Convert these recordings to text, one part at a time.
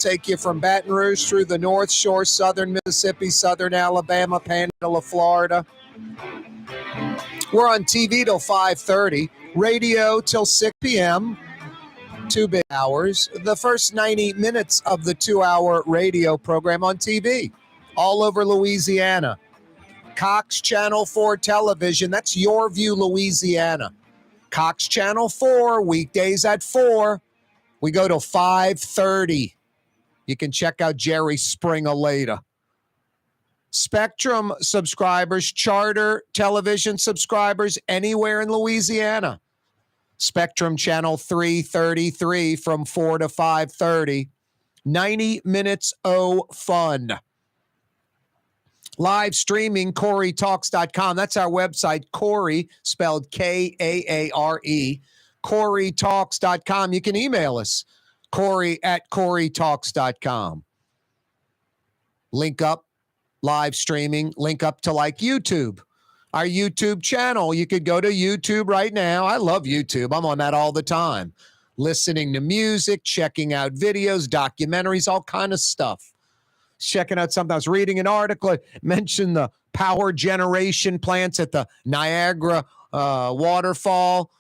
take you from Baton Rouge through the North Shore, southern Mississippi, southern Alabama, Panhandle of Florida. We're on TV till 5:30, radio till 6 p.m., 2 big hours. The first 90 minutes of the 2-hour radio program on TV, all over Louisiana. Cox Channel 4 television, that's Your View, Louisiana. Cox Channel 4, weekdays at 4. We go till 5:30. You can check out Jerry Springer later. Spectrum subscribers, Charter television subscribers anywhere in Louisiana. Spectrum Channel 333 from 4 to 5:30. 90 minutes of fun. Live streaming, CoreyTalks.com. That's our website, Corey, spelled Kaare, CoreyTalks.com. You can email us, Corey@CoreyTalks.com. Link up. Live streaming, link up to like YouTube, our YouTube channel. You could go to YouTube right now. I love YouTube. I'm on that all the time. Listening to music, checking out videos, documentaries, all kind of stuff. Checking out something. I was reading an article. It mentioned the power generation plants at the Niagara waterfall,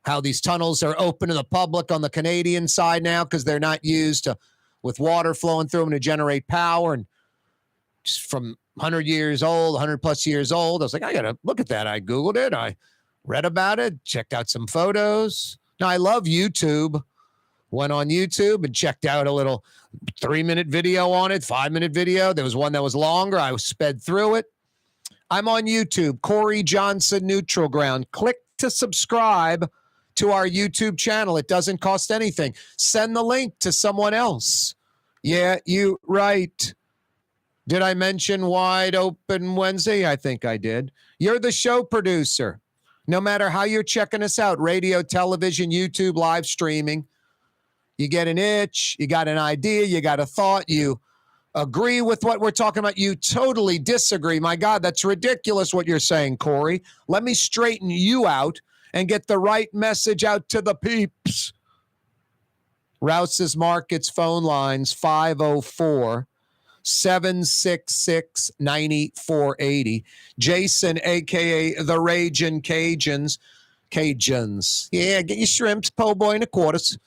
how these tunnels are open to the public on the Canadian side now because they're not used with water flowing through them to generate power. And from 100 years old, 100 plus years old. I was like, I got to look at that. I Googled it. I read about it, checked out some photos. Now, I love YouTube. Went on YouTube and checked out a little 3-minute video on it, 5-minute video. There was one that was longer. I sped through it. I'm on YouTube, Corey Johnson Neutral Ground. Click to subscribe to our YouTube channel. It doesn't cost anything. Send the link to someone else. Yeah, you right. Did I mention Wide Open Wednesday? I think I did. You're the show producer. No matter how you're checking us out, radio, television, YouTube, live streaming, you get an itch, you got an idea, you got a thought, you agree with what we're talking about, you totally disagree. My God, that's ridiculous what you're saying, Corey. Let me straighten you out and get the right message out to the peeps. Rouse's Markets phone lines, 504-766-9480. Jason, a.k.a. the Ragin' Cajuns. Yeah, get your shrimps, po' boy, and a quarters.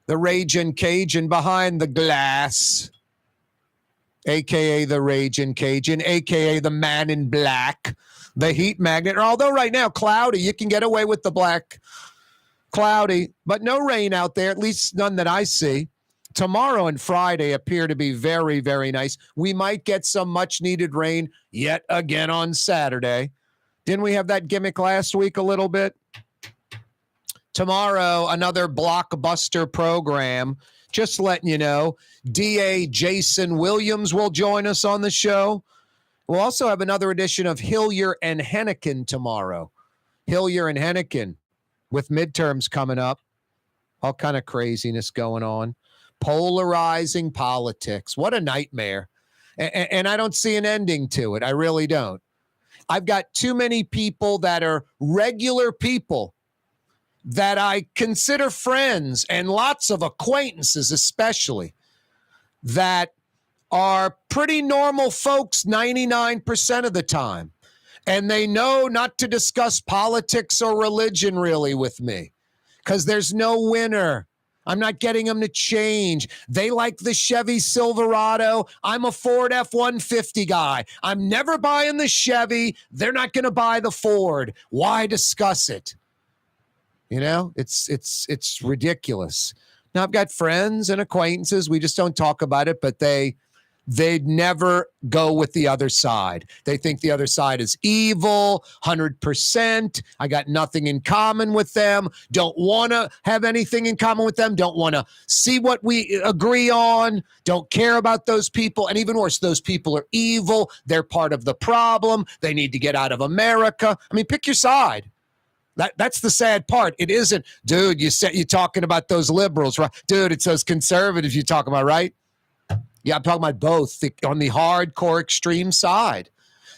The Ragin' Cajun behind the glass. A.k.a. the Ragin' Cajun, a.k.a. the man in black, the heat magnet. Although right now, cloudy, you can get away with the black. Cloudy, but no rain out there, at least none that I see. Tomorrow and Friday appear to be very, very nice. We might get some much-needed rain yet again on Saturday. Didn't we have that gimmick last week a little bit? Tomorrow, another blockbuster program. Just letting you know, DA Jason Williams will join us on the show. We'll also have another edition of Hillier and Hennigan tomorrow. Hillier and Hennigan with midterms coming up. All kind of craziness going on. Polarizing politics. What a nightmare. And I don't see an ending to it. I really don't. I've got too many people that are regular people that I consider friends and lots of acquaintances especially that are pretty normal folks 99% of the time. And they know not to discuss politics or religion really with me because there's no winner. I'm not getting them to change. They like the Chevy Silverado. I'm a Ford F-150 guy. I'm never buying the Chevy. They're not going to buy the Ford. Why discuss it? You know, it's ridiculous. Now, I've got friends and acquaintances. We just don't talk about it, but they'd never go with the other side. They think the other side is evil, 100%. I got nothing in common with them. Don't want to have anything in common with them. Don't want to see what we agree on. Don't care about those people. And even worse, those people are evil. They're part of the problem. They need to get out of America. I mean, pick your side. That's the sad part. It isn't, dude, you're talking about those liberals, right? Dude, it's those conservatives you're talking about, right? Yeah, I'm talking about both on the hardcore extreme side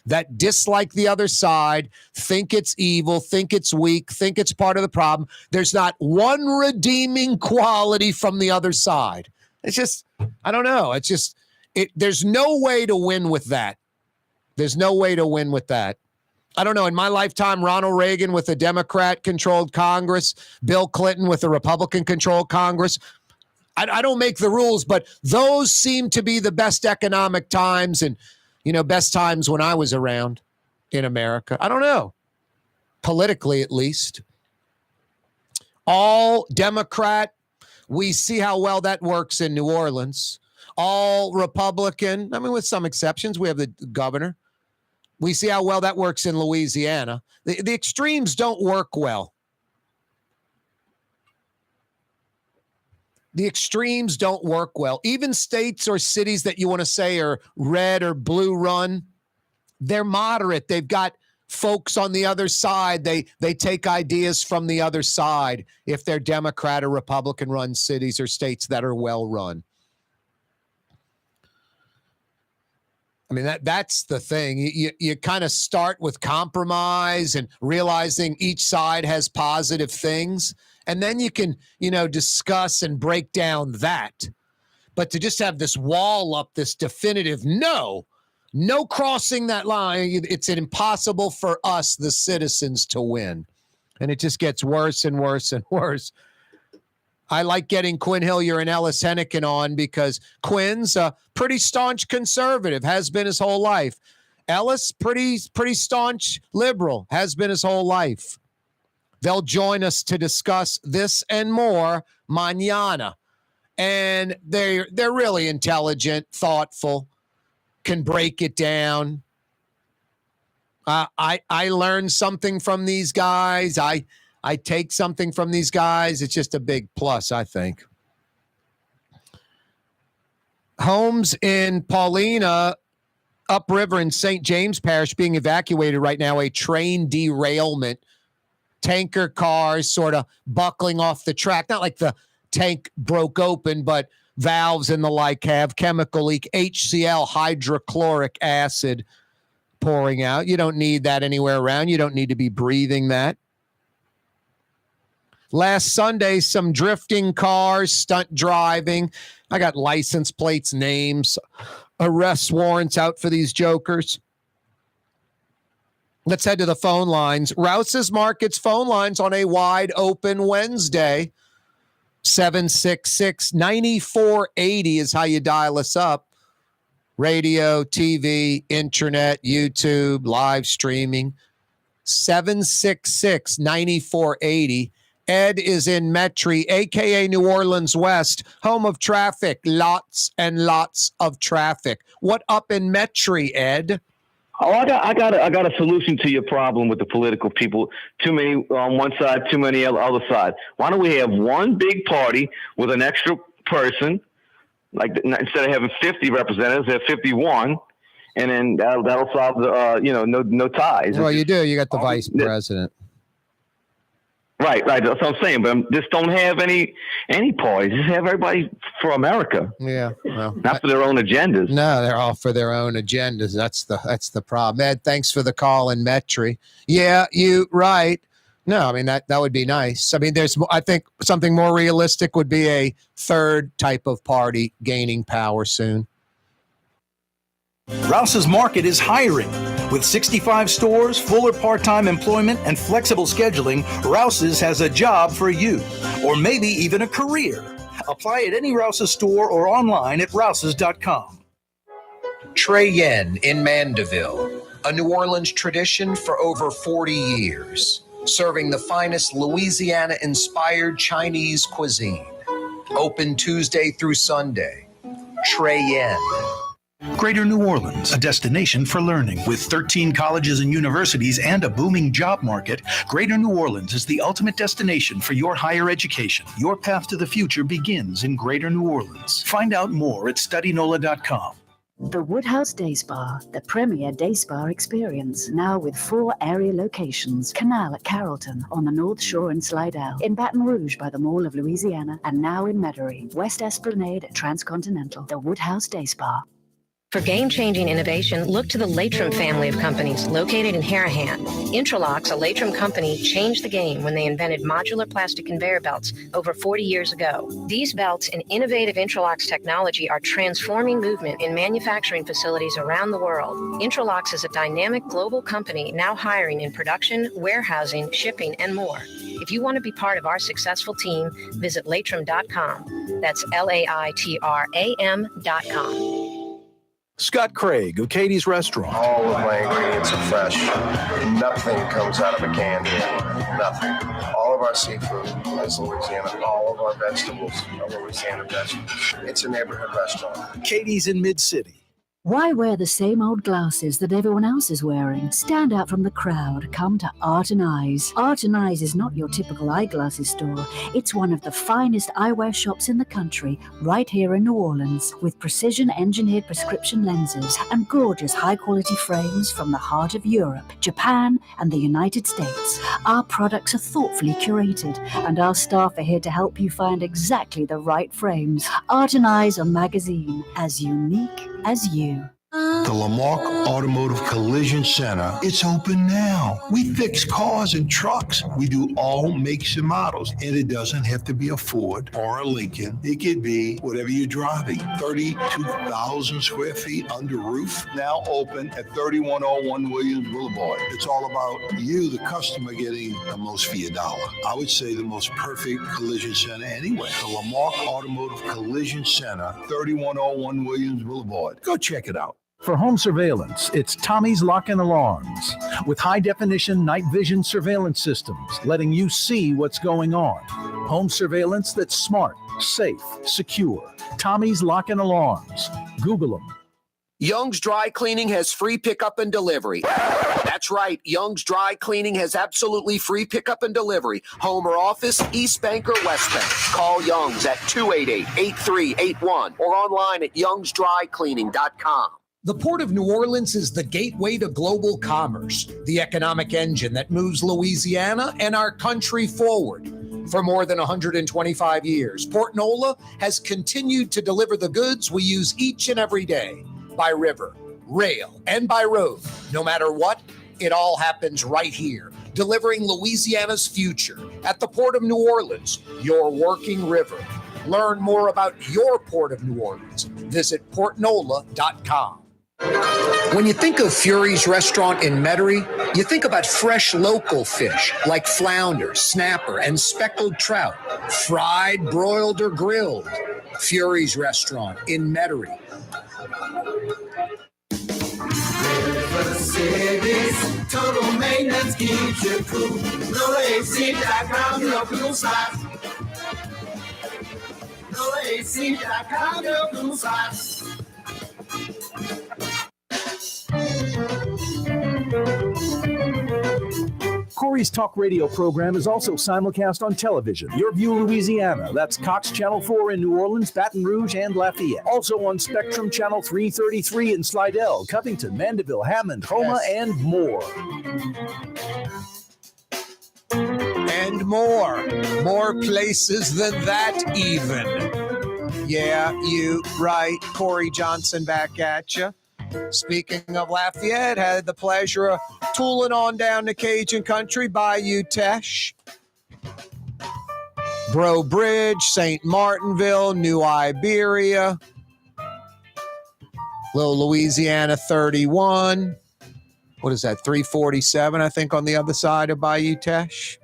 that dislike the other side, think it's evil, think it's weak, think it's part of the problem. There's not one redeeming quality from the other side. It's just, I don't know. It's just, there's no way to win with that. There's no way to win with that. I don't know. In my lifetime, Ronald Reagan with a Democrat-controlled Congress, Bill Clinton with a Republican-controlled Congress. I don't make the rules, but those seem to be the best economic times and, best times when I was around in America. I don't know. Politically, at least. All Democrat, we see how well that works in New Orleans. All Republican, with some exceptions, we have the governor. We see how well that works in Louisiana. The extremes don't work well. The extremes don't work well. Even states or cities that you want to say are red or blue run, they're moderate. They've got folks on the other side. They take ideas from the other side if they're Democrat or Republican run cities or states that are well run. That's the thing. You kind of start with compromise and realizing each side has positive things. And then you can, discuss and break down that. But to just have this wall up, this definitive no crossing that line, it's impossible for us, the citizens, to win. And it just gets worse and worse and worse. I like getting Quinn Hillier and Ellis Hennigan on because Quinn's a pretty staunch conservative, has been his whole life. Ellis, pretty staunch liberal, has been his whole life. They'll join us to discuss this and more mañana. And they're really intelligent, thoughtful, can break it down. I learned something from these guys. I take something from these guys. It's just a big plus, I think. Homes in Paulina, upriver in St. James Parish being evacuated right now, a train derailment. Tanker cars sort of buckling off the track. Not like the tank broke open, but valves and the like have. Chemical leak, HCl, hydrochloric acid pouring out. You don't need that anywhere around. You don't need to be breathing that. Last Sunday, some drifting cars, stunt driving. I got license plates, names, arrest warrants out for these jokers. Let's head to the phone lines. Rouse's Markets phone lines on a wide open Wednesday. 766-9480 is how you dial us up. Radio, TV, internet, YouTube, live streaming. 766-9480. Ed is in Metairie, a.k.a. New Orleans West, home of traffic, lots and lots of traffic. What up in Metairie, Ed? Oh, I got a solution to your problem with the political people. Too many on one side, too many on the other side. Why don't we have one big party with an extra person, like instead of having 50 representatives, have 51, and then that'll solve the no ties. Well, you do. You got the vice president. Right. That's what I'm saying. But just don't have any parties. Just have everybody for America. Yeah. Well, not for their own agendas. No, they're all for their own agendas. That's the problem. Ed, thanks for the call in Metairie. Yeah, you right. No, that would be nice. I think something more realistic would be a third type of party gaining power soon. Rouse's Market is hiring. With 65 stores, full or part-time employment, and flexible scheduling, Rouse's has a job for you, or maybe even a career. Apply at any Rouse's store or online at rouses.com. Trey Yen in Mandeville, a New Orleans tradition for over 40 years, serving the finest Louisiana-inspired Chinese cuisine. Open Tuesday through Sunday. Trey Yen. Greater New Orleans, a destination for learning. With 13 colleges and universities and a booming job market, Greater New Orleans is the ultimate destination for your higher education. Your path to the future begins in Greater New Orleans. Find out more at studynola.com. The Woodhouse Day Spa, the premier day spa experience, now with 4 area locations. Canal at Carrollton, on the North Shore and Slidell, in Baton Rouge by the Mall of Louisiana, and now in Metairie, West Esplanade at Transcontinental. The Woodhouse Day Spa. For game-changing innovation, look to the Latrim family of companies located in Harahan. Intralocks, a Latrim company, changed the game when they invented modular plastic conveyor belts over 40 years ago. These belts and innovative Intralocks technology are transforming movement in manufacturing facilities around the world. Intralocks is a dynamic global company now hiring in production, warehousing, shipping, and more. If you want to be part of our successful team, visit Latrim.com. That's LAITRAM.com. Scott Craig of Katie's Restaurant. All of my ingredients are fresh. Nothing comes out of a can here. Nothing. All of our seafood is Louisiana. All of our vegetables are Louisiana vegetables. It's a neighborhood restaurant. Katie's in Mid-City. Why wear the same old glasses that everyone else is wearing? Stand out from the crowd. Come to Art and Eyes. Art and Eyes is not your typical eyeglasses store. It's one of the finest eyewear shops in the country, right here in New Orleans, with precision-engineered prescription lenses and gorgeous high-quality frames from the heart of Europe, Japan, and the United States. Our products are thoughtfully curated, and our staff are here to help you find exactly the right frames. Art and Eyes are magazine, as unique as you. The Lamarck Automotive Collision Center, it's open now. We fix cars and trucks. We do all makes and models. And it doesn't have to be a Ford or a Lincoln. It could be whatever you're driving. 32,000 square feet under roof, now open at 3101 Williams Boulevard. It's all about you, the customer, getting the most for your dollar. I would say the most perfect collision center anyway. The Lamarck Automotive Collision Center, 3101 Williams Boulevard. Go check it out. For home surveillance, it's Tommy's Lock and Alarms. With high-definition night vision surveillance systems, letting you see what's going on. Home surveillance that's smart, safe, secure. Tommy's Lock and Alarms. Google them. Young's Dry Cleaning has free pickup and delivery. That's right. Young's Dry Cleaning has absolutely free pickup and delivery. Home or office, East Bank or West Bank. Call Young's at 288-8381 or online at youngsdrycleaning.com. The Port of New Orleans is the gateway to global commerce, the economic engine that moves Louisiana and our country forward. For more than 125 years, Port Nola has continued to deliver the goods we use each and every day, by river, rail, and by road. No matter what, it all happens right here, delivering Louisiana's future at the Port of New Orleans, your working river. Learn more about your Port of New Orleans. Visit portnola.com. When you think of Fury's restaurant in Metairie, you think about fresh local fish like flounder, snapper, and speckled trout, fried, broiled, or grilled. Fury's restaurant in Metairie. Total maintenance keeps you cool. NolaAC.com, your cool side. NolaAC.com, your cool side. Corey's Talk Radio program is also simulcast on television. Your View Louisiana. That's Cox Channel 4 in New Orleans, Baton Rouge, and Lafayette. Also on Spectrum Channel 333 in Slidell, Covington, Mandeville, Hammond, Homa, and more. And more. More places than that, even. Yeah, you right. Corey Johnson back at you. Speaking of Lafayette, had the pleasure of tooling on down to Cajun Country, Bayou Teche, Bro Bridge, St. Martinville, New Iberia, Little Louisiana 31. What is that, 347, I think, on the other side of Bayou Teche?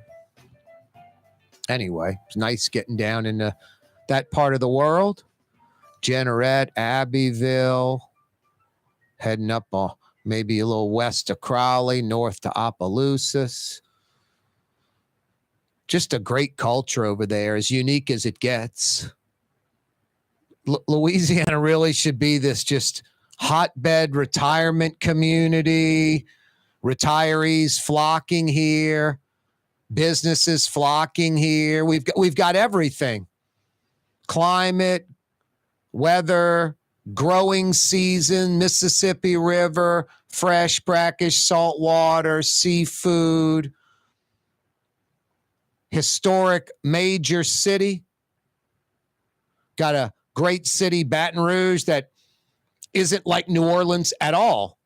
Anyway, it's nice getting down into that part of the world. Jeanerette, Abbeville, heading up maybe a little west of Crowley, north to Opelousas. Just a great culture over there, as unique as it gets. Louisiana really should be this just hotbed retirement community, retirees flocking here, businesses flocking here. We've got everything. Climate, weather, growing season, Mississippi River, fresh, brackish salt water, seafood, historic major city. Got a great city, Baton Rouge, that isn't like New Orleans at all.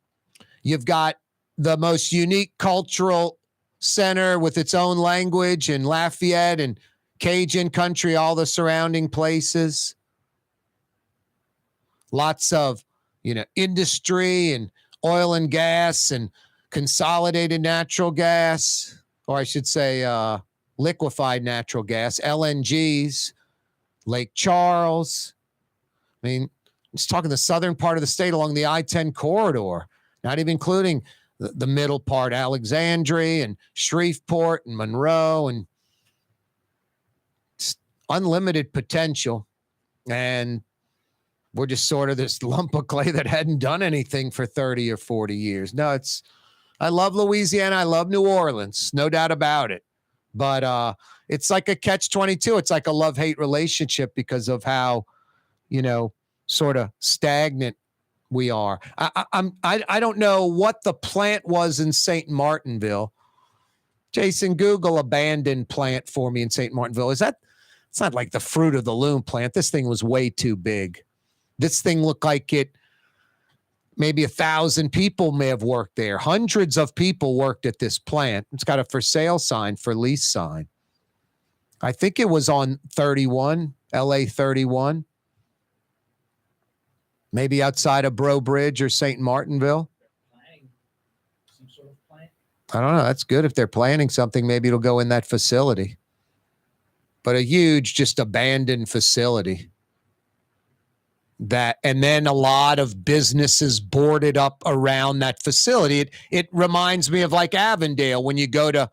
You've got the most unique cultural center with its own language and Lafayette and Cajun country, all the surrounding places. Lots of, industry and oil and gas and consolidated natural gas, or I should say liquefied natural gas, LNGs, Lake Charles. I mean, just talking the southern part of the state along the I-10 corridor, not even including the middle part, Alexandria and Shreveport and Monroe, and unlimited potential. And we're just sort of this lump of clay that hadn't done anything for 30 or 40 years. No, I love Louisiana. I love New Orleans. No doubt about it. But it's like a catch-22. It's like a love-hate relationship because of how, sort of stagnant we are. I don't know what the plant was in St. Martinville. Jason, Google abandoned plant for me in St. Martinville. It's not like the Fruit of the Loom plant. This thing was way too big. This thing looked like maybe 1,000 people may have worked there. Hundreds of people worked at this plant. It's got a for sale sign, for lease sign. I think it was on 31, LA 31. Maybe outside of Breaux Bridge or St. Martinville. I don't know. That's good. If they're planning something, maybe it'll go in that facility. But a huge, just abandoned facility. And then a lot of businesses boarded up around that facility. It reminds me of like Avondale when you go to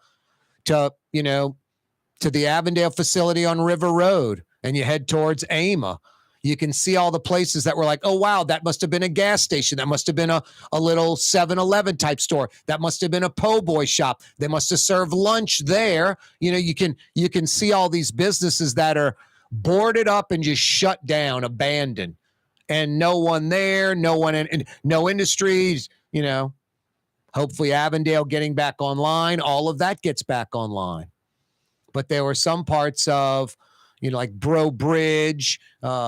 the Avondale facility on River Road and you head towards Ama. You can see all the places that were like, oh, wow, that must have been a gas station. That must have been a little 7-Eleven type store. That must have been a po' boy shop. They must have served lunch there. You can see all these businesses that are boarded up and just shut down, abandoned. And no one there, no one in no industries, hopefully Avondale getting back online. All of that gets back online. But there were some parts of, like Breaux Bridge,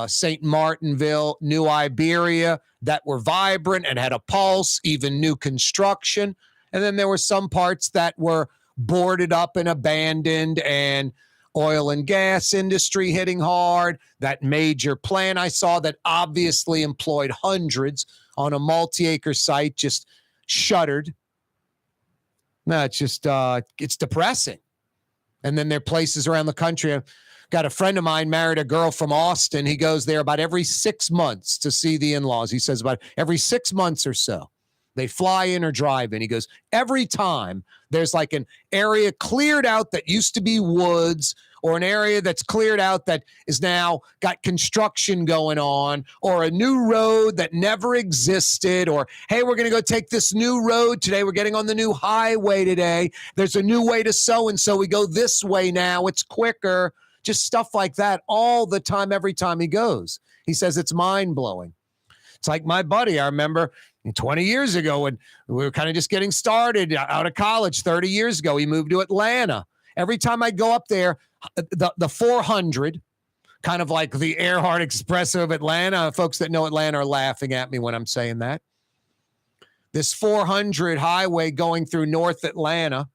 St. Martinville, New Iberia that were vibrant and had a pulse, even new construction. And then there were some parts that were boarded up and abandoned, and oil and gas industry hitting hard. That major plant I saw that obviously employed hundreds on a multi-acre site just shuttered. No, it's just, it's depressing. And then there are places around the country. I've got a friend of mine married a girl from Austin. He goes there about every 6 months to see the in-laws. He says about every 6 months or so. They fly in or drive in. He goes, every time there's like an area cleared out that used to be woods, or an area that's cleared out that is now got construction going on, or a new road that never existed, or, hey, we're going to go take this new road today. We're getting on the new highway today. There's a new way to so-and-so. We go this way now. It's quicker. Just stuff like that all the time, every time he goes. He says it's mind-blowing. It's like my buddy, I remember 20 years ago when we were kind of just getting started out of college, 30 years ago, he moved to Atlanta. Every time I go up there, the 400, kind of like the Earhart Express of Atlanta. Folks that know Atlanta are laughing at me when I'm saying that. This 400 highway going through North Atlanta.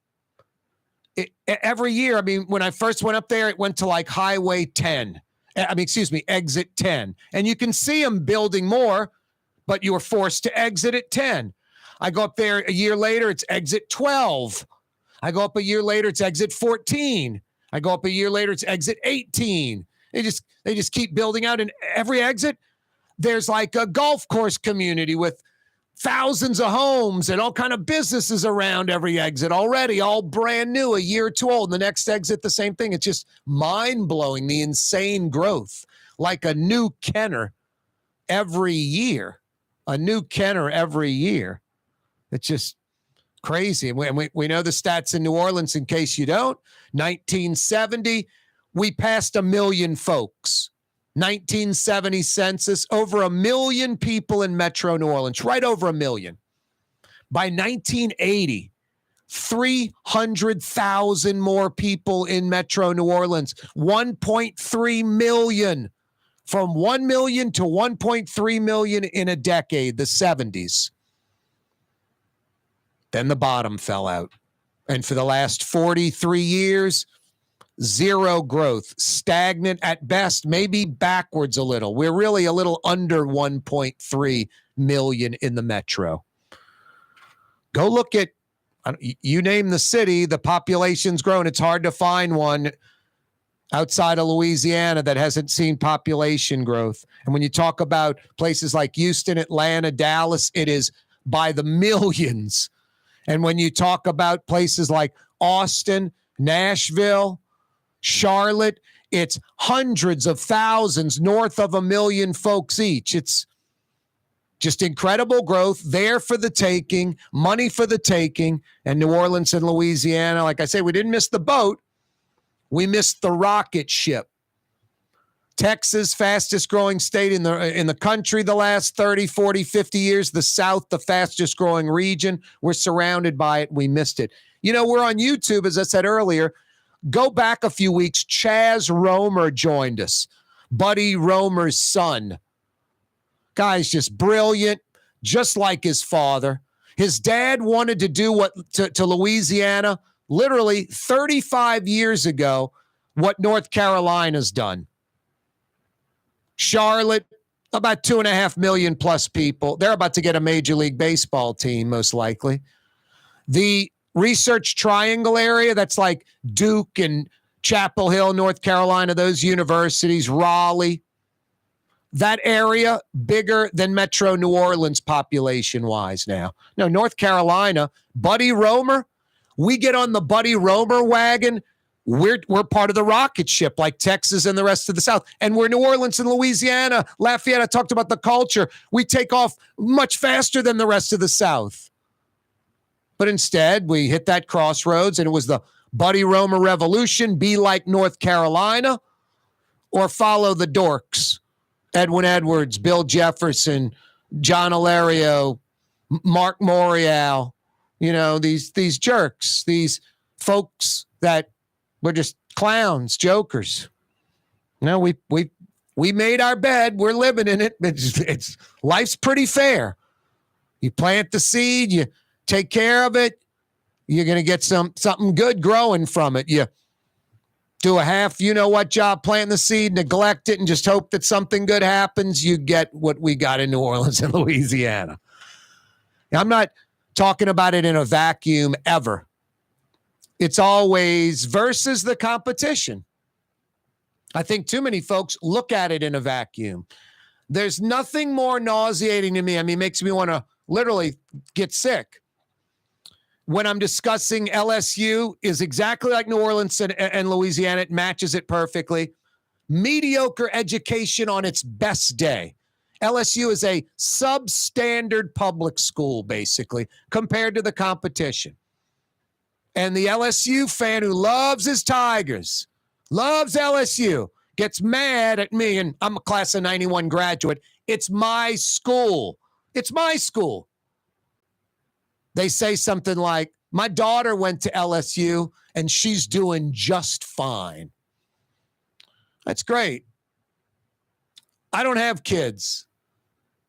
Every year, when I first went up there, it went to like Highway 10. Exit 10. And you can see them building more, but you were forced to exit at 10. I go up there a year later, it's exit 12. I go up a year later, it's exit 14. I go up a year later, it's exit 18. They just keep building out, and every exit, there's like a golf course community with thousands of homes and all kind of businesses around every exit already, all brand new, a year or two old. And the next exit, the same thing. It's just mind-blowing, the insane growth, like a new Kenner every year. A new Kenner every year. It's just crazy. And we know the stats in New Orleans, in case you don't. 1970, we passed 1 million folks. 1970 census, over 1 million people in Metro New Orleans, right over 1 million. By 1980, 300,000 more people in Metro New Orleans, 1.3 million from 1 million to 1.3 million in a decade, the 70s. Then the bottom fell out. And for the last 43 years, zero growth, stagnant at best, maybe backwards a little. We're really a little under 1.3 million in the metro. Go look at, you name the city, the population's grown. It's hard to find one outside of Louisiana that hasn't seen population growth. And when you talk about places like Houston, Atlanta, Dallas, it is by the millions. And when you talk about places like Austin, Nashville, Charlotte, it's hundreds of thousands, north of 1 million folks each. It's just incredible growth there for the taking, money for the taking. And New Orleans and Louisiana, like I say, we didn't miss the boat. We missed the rocket ship. Texas, fastest growing state in the country the last 30, 40, 50 years. The South, the fastest growing region. We're surrounded by it. We missed it. You know, we're on YouTube, as I said earlier. Go back a few weeks. Chaz Romer joined us. Buddy Romer's son. Guy's just brilliant, just like his father. His dad wanted to do what to Louisiana literally 35 years ago, what North Carolina's done. Charlotte, about 2.5 million plus people. They're about to get a Major League Baseball team, most likely. The Research Triangle area, that's like Duke and Chapel Hill, North Carolina, those universities, Raleigh. That area, bigger than Metro New Orleans population-wise now. No, North Carolina, Buddy Romer, we get on the Buddy Romer wagon, we're part of the rocket ship like Texas and the rest of the South. And we're New Orleans and Louisiana. Lafayette, I talked about the culture. We take off much faster than the rest of the South. But instead, we hit that crossroads, and it was the Buddy Romer revolution, be like North Carolina, or follow the dorks. Edwin Edwards, Bill Jefferson, John Alario, Mark Morial, you know, these jerks, these folks that were just clowns, jokers. No, we made our bed. We're living in it. It's life's pretty fair. You plant the seed, you take care of it, you're going to get something good growing from it. You do a half, you know what job, plant the seed, neglect it, and just hope that something good happens. You get what we got in New Orleans and Louisiana. Now, I'm not talking about it in a vacuum ever. It's always versus the competition. I think too many folks look at it in a vacuum. There's nothing more nauseating to me. I mean, it makes me want to literally get sick. When I'm discussing LSU is exactly like New Orleans and Louisiana. It matches it perfectly. Mediocre education on its best day. LSU is a substandard public school, basically, compared to the competition. And the LSU fan who loves his Tigers, loves LSU, gets mad at me, and I'm a class of 91 graduate. It's my school. It's my school. They say something like, my daughter went to LSU and she's doing just fine. That's great. I don't have kids,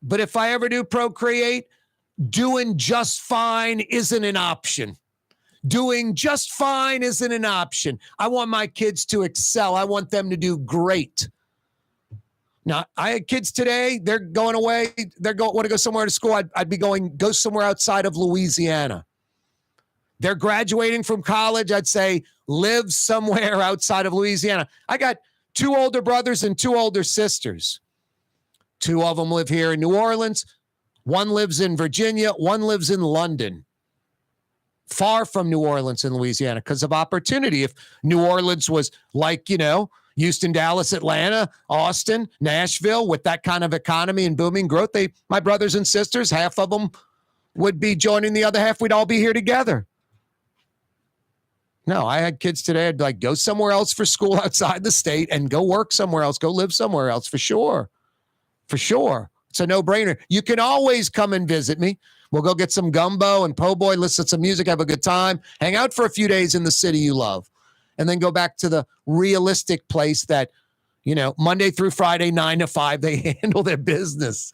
but if I ever do procreate, doing just fine isn't an option. Doing just fine isn't an option. I want my kids to excel. I want them to do great. Now, I had kids today. They're going away. Want to go somewhere to school. I'd be go somewhere outside of Louisiana. They're graduating from college. I'd say live somewhere outside of Louisiana. I got 2 older brothers and 2 older sisters. 2 of them live here in New Orleans. 1 lives in Virginia. 1 lives in London. Far from New Orleans and Louisiana because of opportunity. If New Orleans was like, you know, Houston, Dallas, Atlanta, Austin, Nashville, with that kind of economy and booming growth, my brothers and sisters, half of them would be joining the other half. We'd all be here together. No, I had kids today. I'd like go somewhere else for school outside the state and go work somewhere else, go live somewhere else for sure. For sure. It's a no-brainer. You can always come and visit me. We'll go get some gumbo and po' boy, listen to some music, have a good time, hang out for a few days in the city you love, and then go back to the realistic place that Monday through Friday, 9 to 5, they handle their business.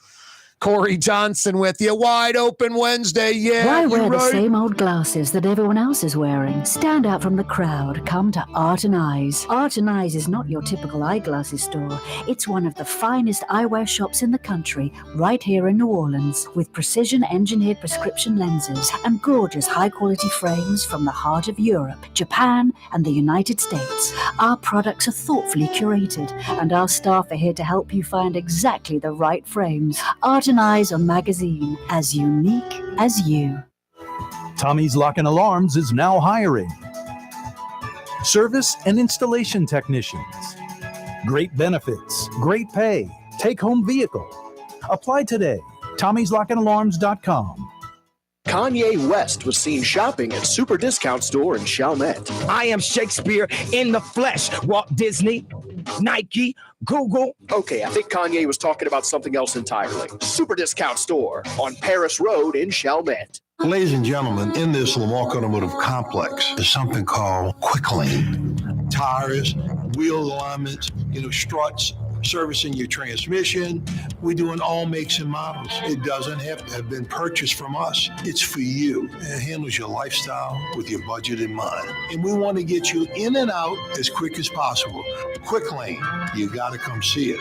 Corey Johnson with you. Wide open Wednesday. Yeah. Why wear the right. same old glasses that everyone else is wearing? Stand out from the crowd. Come to Art and Eyes. Art and Eyes is not your typical eyeglasses store. It's one of the finest eyewear shops in the country, right here in New Orleans, with precision-engineered prescription lenses and gorgeous high-quality frames from the heart of Europe, Japan, and the United States. Our products are thoughtfully curated, and our staff are here to help you find exactly the right frames. Art and Eyes on magazine, as unique as you. Tommy's Lock and Alarms is now hiring service and installation technicians. Great benefits, great pay, take-home vehicle. Apply today. Tommy'sLockandAlarms.com. Kanye West was seen shopping at Super Discount Store in Chalmette. I am Shakespeare in the flesh. Walt Disney, Nike, Google. Okay, I think Kanye was talking about something else entirely. Super Discount Store on Paris Road in Chalmette. Ladies and gentlemen, in this Lamarck Automotive Complex is something called Quick Lane. Tires, wheel alignments, struts, servicing your transmission. We're doing all makes and models. It doesn't have to have been purchased from us. It's for you. It handles your lifestyle with your budget in mind. And we want to get you in and out as quick as possible. Quick Lane, you got to come see it.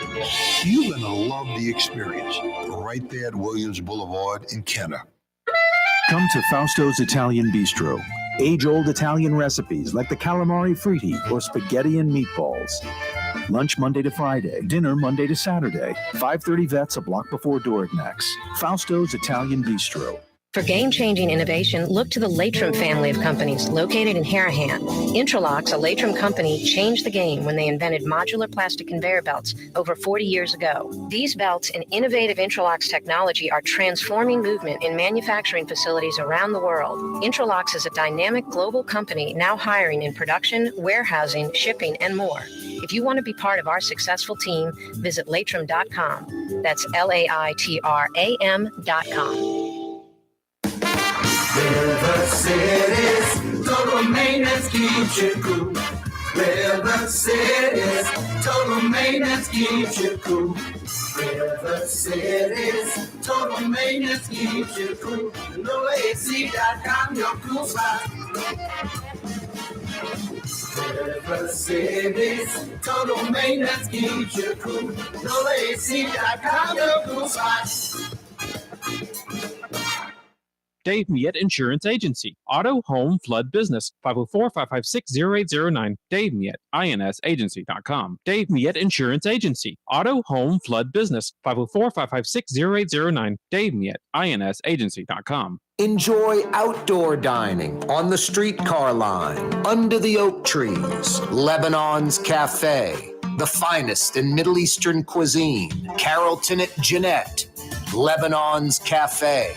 You're going to love the experience. Right there at Williams Boulevard in Kenner. Come to Fausto's Italian Bistro. Age-old Italian recipes like the calamari fritti or spaghetti and meatballs. Lunch Monday to Friday, dinner Monday to Saturday. 530 Vets, a block before Dorignax. Fausto's Italian Bistro. For game-changing innovation, look to the Latrim family of companies located in Harahan. Intralocks, a Latrim company, changed the game when they invented modular plastic conveyor belts over 40 years ago. These belts and innovative Intralocks technology are transforming movement in manufacturing facilities around the world. Intralocks is a dynamic global company now hiring in production, warehousing, shipping, and more. If you want to be part of our successful team, visit Latrim.com. That's LAITRAM.com. River City's total maintenance keeps you cool. River City's total maintenance keeps you cool. River City's total maintenance keeps you cool. NoAC.com, your cool spot. River City's total maintenance keeps you cool. NoAC.com, your cool spot. Dave Miette Insurance Agency. Auto, home, flood, business. 504-556-0809. Dave Miette, INSagency.com. Dave Miette Insurance Agency. Auto, home, flood, business. 504-556-0809. Dave Miette, INSagency.com. Enjoy outdoor dining on the streetcar line, under the oak trees, Lebanon's Cafe, the finest in Middle Eastern cuisine, Carrollton at Jeanette, Lebanon's Cafe.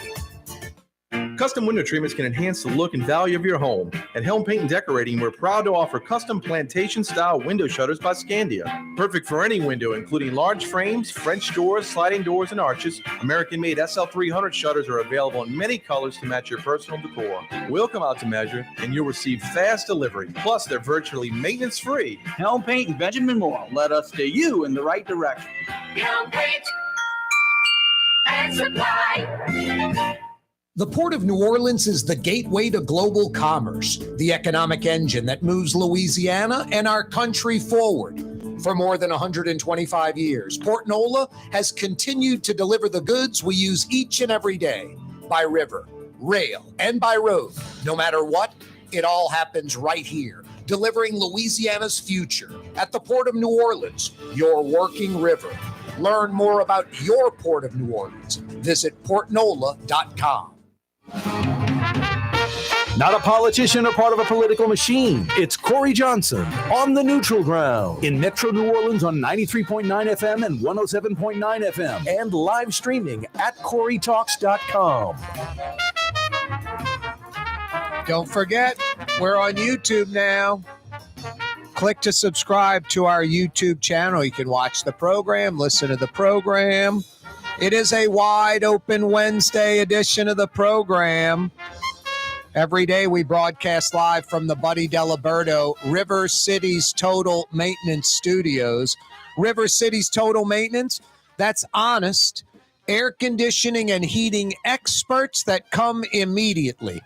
Custom window treatments can enhance the look and value of your home. At Helm Paint and Decorating, we're proud to offer custom plantation-style window shutters by Scandia. Perfect for any window, including large frames, French doors, sliding doors, and arches. American-made SL300 shutters are available in many colors to match your personal decor. We'll come out to measure, and you'll receive fast delivery. Plus, they're virtually maintenance-free. Helm Paint and Benjamin Moore led us to you in the right direction. Helm Paint and Supply. The Port of New Orleans is the gateway to global commerce, the economic engine that moves Louisiana and our country forward. For more than 125 years, Port Nola has continued to deliver the goods we use each and every day, by river, rail, and by road. No matter what, it all happens right here, delivering Louisiana's future at the Port of New Orleans, your working river. Learn more about your Port of New Orleans. Visit portnola.com. Not a politician or part of a political machine. It's Corey Johnson on the neutral ground in Metro New Orleans on 93.9 FM and 107.9 FM and live streaming at CoreyTalks.com. Don't forget, we're on YouTube now. Click to subscribe to our YouTube channel. You can watch the program, listen to the program. It is a wide open Wednesday edition of the program. Every day we broadcast live from the Buddy Diliberto River City's Total Maintenance Studios. River City's Total Maintenance. That's honest air conditioning and heating experts that come immediately.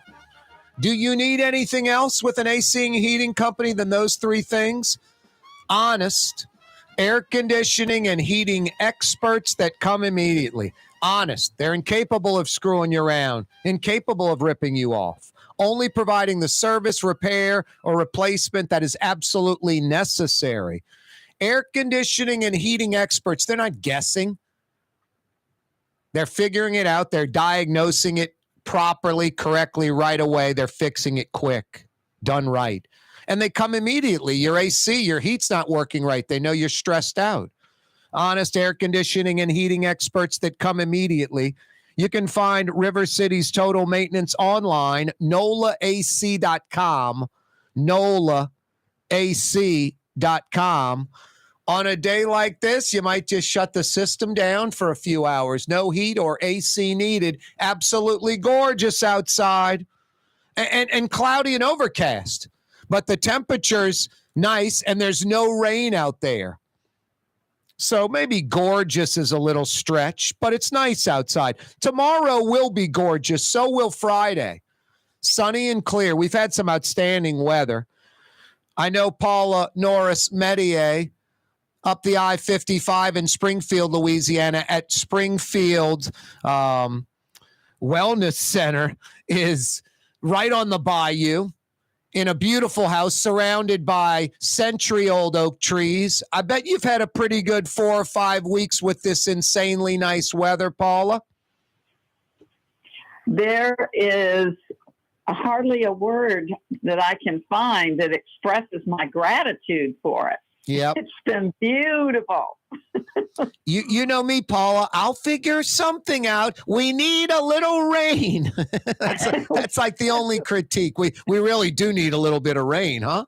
Do you need anything else with an AC and heating company than those three things? Honest air conditioning and heating experts that come immediately. Honest. They're incapable of screwing you around, incapable of ripping you off, only providing the service, repair, or replacement that is absolutely necessary. Air conditioning and heating experts, they're not guessing. They're figuring it out. They're diagnosing it properly, correctly, right away. They're fixing it quick, done right. And they come immediately. Your AC, your heat's not working right. They know you're stressed out. Honest air conditioning and heating experts that come immediately. You can find River City's Total Maintenance online, NOLAAC.com, NOLAAC.com. On a day like this, you might just shut the system down for a few hours. No heat or AC needed. Absolutely gorgeous outside and cloudy and overcast. But the temperature's nice and there's no rain out there. So maybe gorgeous is a little stretch, but it's nice outside. Tomorrow will be gorgeous. So will Friday. Sunny and clear. We've had some outstanding weather. I know Paula Norris-Metier up the I-55 in Springfield, Louisiana at Springfield Wellness Center is right on the bayou in a beautiful house surrounded by century-old oak trees. I bet you've had a pretty good 4 or 5 weeks with this insanely nice weather, Paula. There is hardly a word that I can find that expresses my gratitude for it. Yep. It's been beautiful. You know me, Paula. I'll figure something out. We need a little rain. That's like the only critique. We really do need a little bit of rain, huh?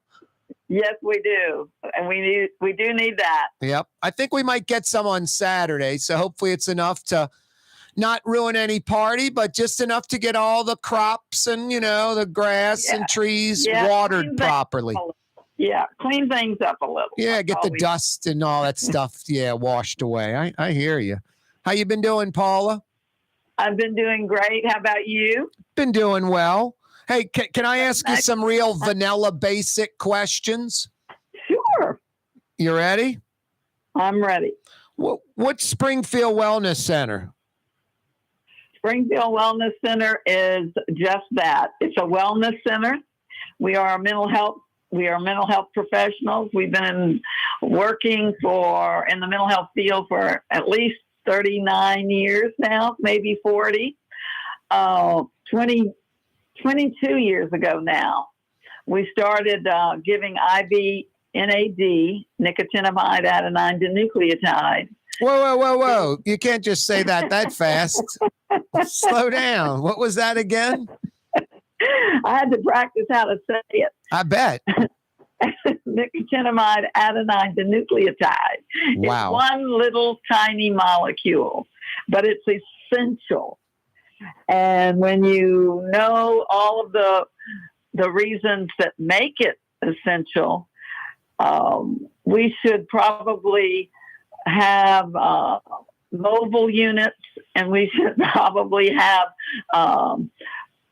Yes, we do. And we do need that. Yep. I think we might get some on Saturday. So hopefully it's enough to not ruin any party, but just enough to get all the crops and, the grass and trees watered properly. Yeah, clean things up a little. Yeah, get the dust and all that stuff, washed away. I hear you. How you been doing, Paula? I've been doing great. How about you? Been doing well. Hey, can I ask you some real vanilla basic questions? Sure. You ready? I'm ready. What's Springfield Wellness Center? Springfield Wellness Center is just that. It's a wellness center. We are mental health professionals. We've been working in the mental health field for at least 39 years now, maybe 40. 22 years ago now, we started giving IV NAD, nicotinamide adenine dinucleotide. Whoa. You can't just say that fast. Slow down. What was that again? I had to practice how to say it. I bet. Nicotinamide adenine dinucleotide. Wow. It's one little tiny molecule, but it's essential. And when you know all of the reasons that make it essential, we should probably have mobile units, and we should probably have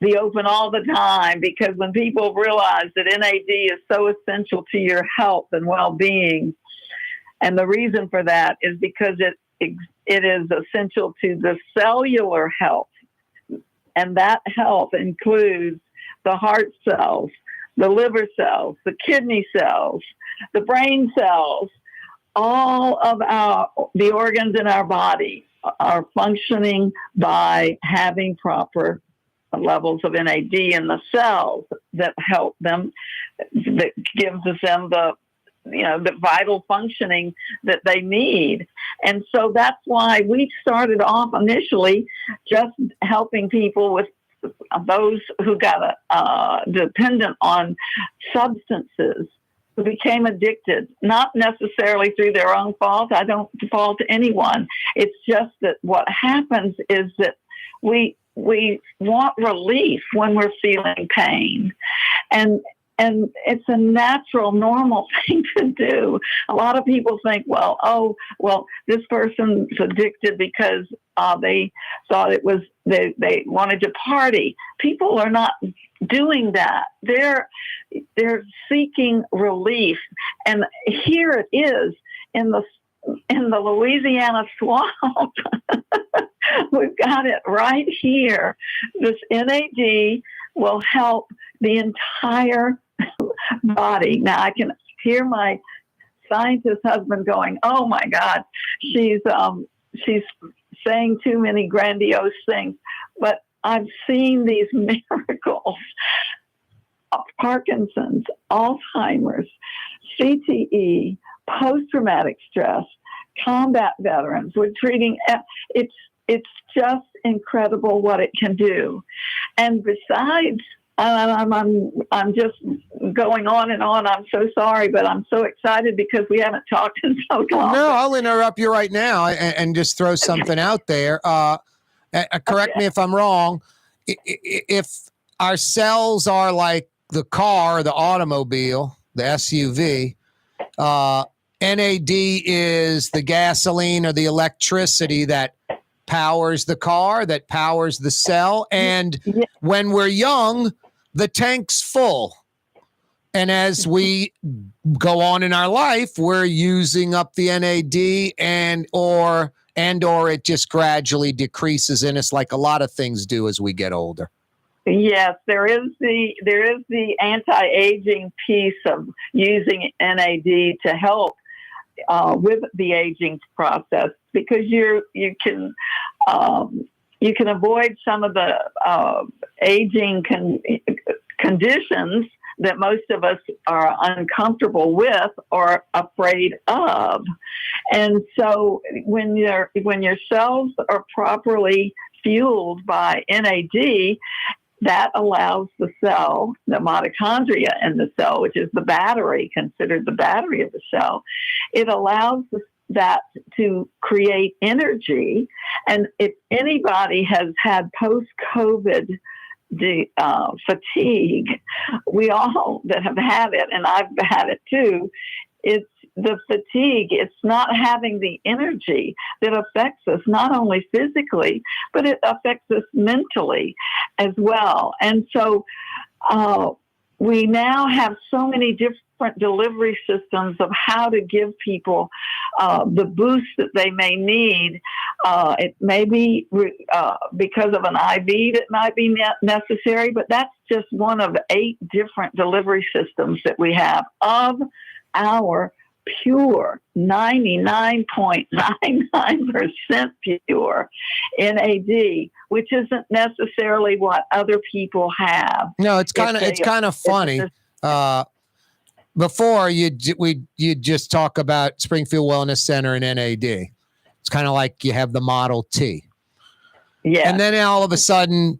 be open all the time, because when people realize that NAD is so essential to your health and well-being, and the reason for that is because it is essential to the cellular health, and that health includes the heart cells, the liver cells, the kidney cells, the brain cells. All of the organs in our body are functioning by having proper levels of NAD in the cells that help them, that gives them the vital functioning that they need. And so that's why we started off initially just helping people with those who got dependent on substances, who became addicted, not necessarily through their own fault. I don't fault anyone. It's just that what happens is that we want relief when we're feeling pain. And And it's a natural, normal thing to do. A lot of people think, well, this person's addicted because they thought it was, they wanted to party. People are not doing that. They're seeking relief. And here it is in the Louisiana swamp. We've got it right here. This NAD will help the entire body. Now I can hear my scientist husband going, "Oh my God, she's saying too many grandiose things." But I've seen these miracles: Parkinson's, Alzheimer's, CTE, post-traumatic stress, combat veterans. We're treating it's just incredible what it can do. And besides, I'm just going on and on. I'm so sorry, but I'm so excited because we haven't talked in so long. No, I'll interrupt you right now and just throw something out there. Correct me if I'm wrong. If our cells are like the car, the automobile, the SUV, NAD is the gasoline or the electricity that powers the car, that powers the cell. And when we're young, the tank's full. And as we go on in our life, we're using up the NAD and or it just gradually decreases in us like a lot of things do as we get older. Yes, there is the anti-aging piece of using NAD to help with the aging process, because you can avoid some of the aging conditions that most of us are uncomfortable with or afraid of. And so when your cells are properly fueled by NAD, that allows the cell, the mitochondria in the cell, which is the battery, considered the battery of the cell, it allows that to create energy. And if anybody has had post-COVID fatigue, we all that have had it, and I've had it too, it's the fatigue. It's not having the energy that affects us not only physically, but it affects us mentally as well. And so we now have so many different delivery systems of how to give people the boost that they may need. It may be because of an IV that might be necessary, but that's just one of 8 different delivery systems that we have of our pure, 99.99% pure NAD, which isn't necessarily what other people have. No, it's kind of funny. Before you'd just talk about Springfield Wellness Center and NAD. It's kind of like you have the Model T. Yeah. And then all of a sudden,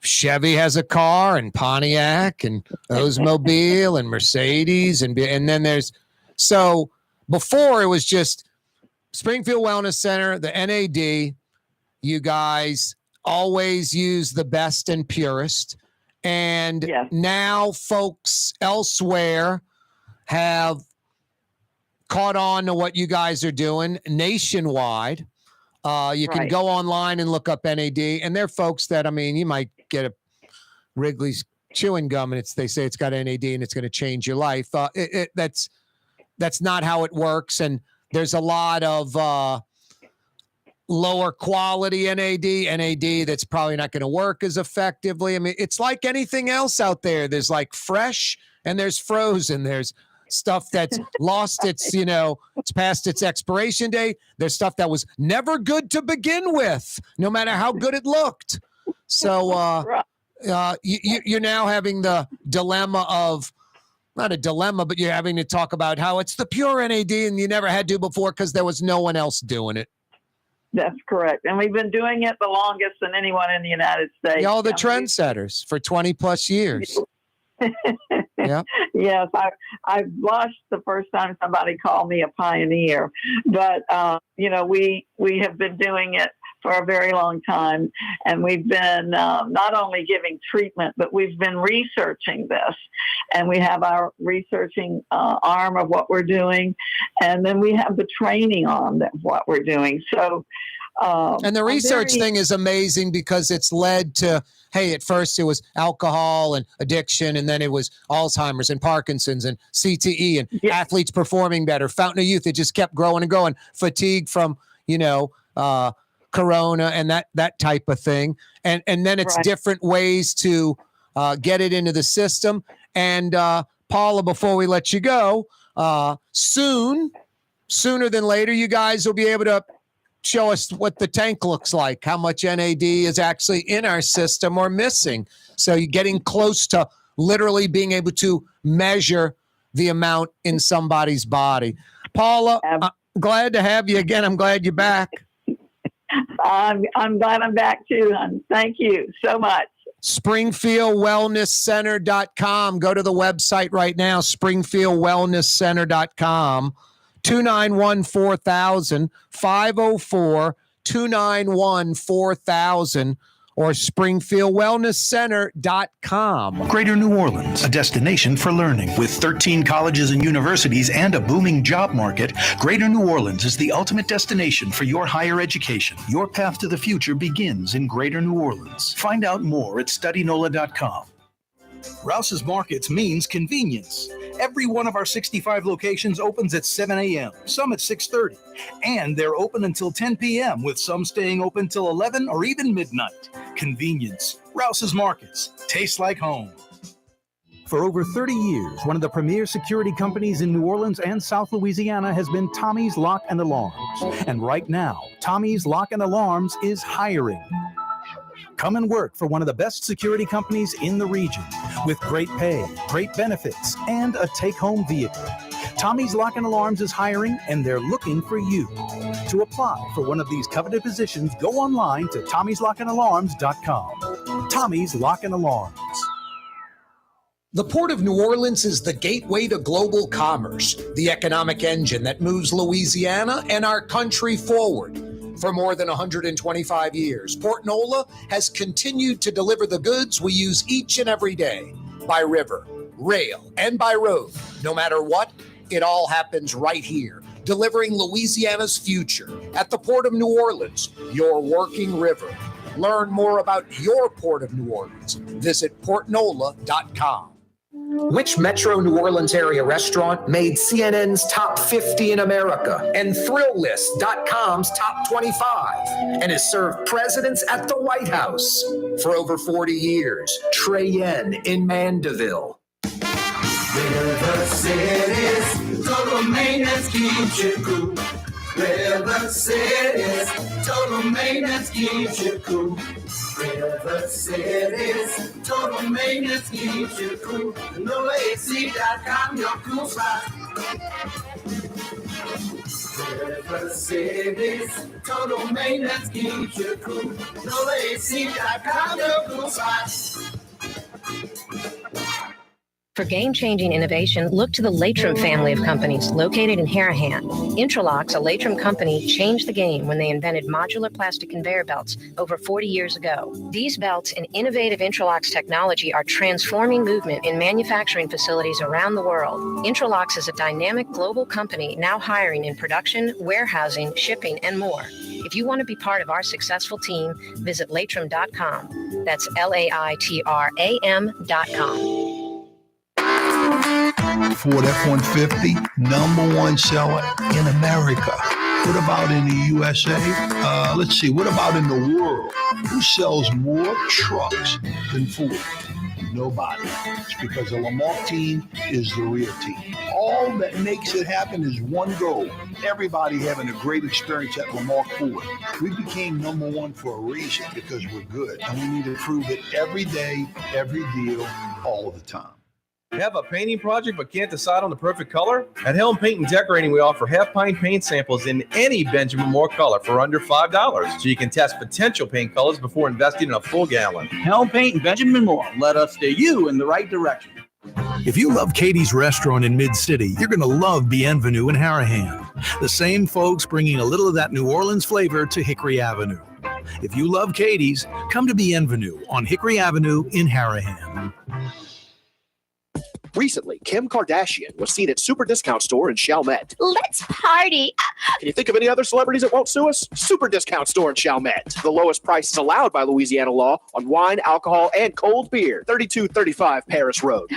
Chevy has a car, and Pontiac, and Oldsmobile, and Mercedes, and then there's. So before it was just Springfield Wellness Center, the NAD, you guys always use the best and purest. And now folks elsewhere have caught on to what you guys are doing nationwide. You can go online and look up NAD, and they're folks that, I mean, you might get a Wrigley's chewing gum and they say it's got NAD and it's going to change your life. That's not how it works. And there's a lot of lower quality NAD that's probably not going to work as effectively. I mean, it's like anything else out there. There's like fresh and there's frozen. There's stuff that's lost its, it's past its expiration date. There's stuff that was never good to begin with, no matter how good it looked. So you're now having the dilemma of, not a dilemma, but you're having to talk about how it's the pure NAD and you never had to before because there was no one else doing it. That's correct. And we've been doing it the longest than anyone in the United States. Y'all the trendsetters for 20 plus years. Yeah. Yes, I blushed the first time somebody called me a pioneer, but we have been doing it for a very long time, and we've been not only giving treatment, but we've been researching this, and we have our researching arm of what we're doing, and then we have the training arm of what we're doing. So. And the research thing is amazing because it's led to, hey, at first it was alcohol and addiction, and then it was Alzheimer's and Parkinson's and CTE and athletes performing better. Fountain of Youth, it just kept growing and growing. Fatigue from, Corona and that type of thing. And then it's different ways to get it into the system. And Paula, before we let you go, sooner than later, you guys will be able to show us what the tank looks like, how much NAD is actually in our system or missing. So you're getting close to literally being able to measure the amount in somebody's body. Paula, I'm glad to have you again. I'm glad you're back. I'm glad I'm back too, hon. Thank you so much. SpringfieldWellnessCenter.com. Go to the website right now, SpringfieldWellnessCenter.com. 291-4000, 504-291-4000, or SpringfieldWellnessCenter.com. Greater New Orleans, a destination for learning. With 13 colleges and universities and a booming job market, Greater New Orleans is the ultimate destination for your higher education. Your path to the future begins in Greater New Orleans. Find out more at studynola.com. Rouse's Markets means convenience. Every one of our 65 locations opens at 7 a.m., some at 6:30, and they're open until 10 p.m., with some staying open till 11 or even midnight. Convenience. Rouse's Markets. Tastes like home. For over 30 years, one of the premier security companies in New Orleans and South Louisiana has been Tommy's Lock and Alarms. And right now, Tommy's Lock and Alarms is hiring. Come and work for one of the best security companies in the region with great pay, great benefits, and a take-home vehicle. Tommy's Lock and Alarms is hiring, and they're looking for you. To apply for one of these coveted positions, go online to Tommy'sLockandAlarms.com. Tommy's Lock and Alarms. The Port of New Orleans is the gateway to global commerce, the economic engine that moves Louisiana and our country forward. For more than 125 years, Port Nola has continued to deliver the goods we use each and every day, by river, rail, and by road. No matter what, it all happens right here, delivering Louisiana's future at the Port of New Orleans, your working river. Learn more about your Port of New Orleans. Visit portnola.com. Which Metro New Orleans area restaurant made CNN's top 50 in America and ThrillList.com's top 25 and has served presidents at the White House for over 40 years? Trey Yen in Mandeville. River City's total maintenance keeps you cool. River City's total maintenance keeps you cool. River City's total maintenance keeps you cool. NoAC.com, your cool spot. River City's total maintenance keeps you cool. NoAC.com, your cool spot. For game-changing innovation, look to the Latrim family of companies located in Harahan. Intralocks, a Latrim company, changed the game when they invented modular plastic conveyor belts over 40 years ago. These belts and innovative Intralocks technology are transforming movement in manufacturing facilities around the world. Intralocks is a dynamic global company now hiring in production, warehousing, shipping, and more. If you want to be part of our successful team, visit Latrim.com. That's LAITRAM.com. Ford F-150, #1 seller in America. What about in the USA? Let's see, what about in the world? Who sells more trucks than Ford? Nobody. It's because the Lamarck team is the real team. All that makes it happen is one goal. Everybody having a great experience at Lamarck Ford. We became #1 for a reason, because we're good. And we need to prove it every day, every deal, all the time. Have a painting project but can't decide on the perfect color? At Helm Paint and Decorating, we offer half-pint paint samples in any Benjamin Moore color for under $5, so you can test potential paint colors before investing in a full gallon. Helm Paint and Benjamin Moore. Let us steer you in the right direction. If you love Katie's Restaurant in Mid-City, you're going to love Bienvenue in Harahan. The same folks bringing a little of that New Orleans flavor to Hickory Avenue. If you love Katie's, come to Bienvenue on Hickory Avenue in Harahan. Recently, Kim Kardashian was seen at Super Discount Store in Chalmette. Let's party. Can you think of any other celebrities that won't sue us? Super Discount Store in Chalmette. The lowest prices allowed by Louisiana law on wine, alcohol, and cold beer. 3235 Paris Road.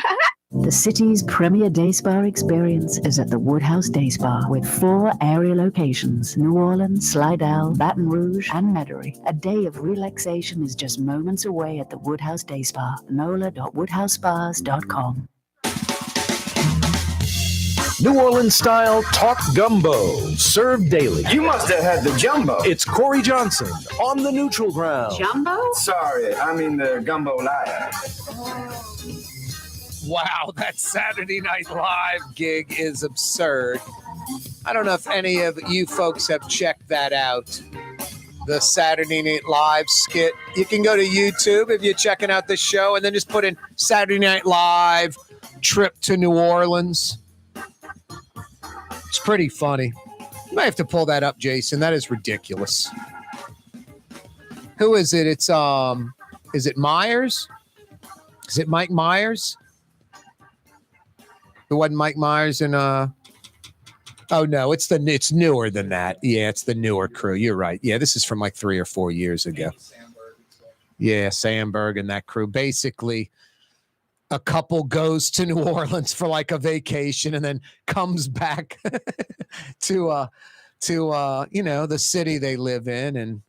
The city's premier day spa experience is at the Woodhouse Day Spa with 4 area locations: New Orleans, Slidell, Baton Rouge, and Metairie. A day of relaxation is just moments away at the Woodhouse Day Spa. NOLA.woodhousespas.com. New Orleans style talk gumbo, served daily. You must have had the jumbo. It's Corey Johnson on the neutral ground. Jumbo? Sorry, I mean the gumbo liar. Wow, that Saturday Night Live gig is absurd. I don't know if any of you folks have checked that out. The Saturday Night Live skit. You can go to YouTube if you're checking out this show and then just put in Saturday Night Live trip to New Orleans. It's pretty funny. You might have to pull that up, Jason. That is ridiculous. Who is it? It's is it Myers? Is it Mike Myers? It wasn't Mike Myers and oh no, it's newer than that. Yeah, it's the newer crew. You're right. Yeah, this is from like 3 or 4 years ago. Yeah, Sandberg and that crew. Basically, a couple goes to New Orleans for like a vacation and then comes back to the city they live in, and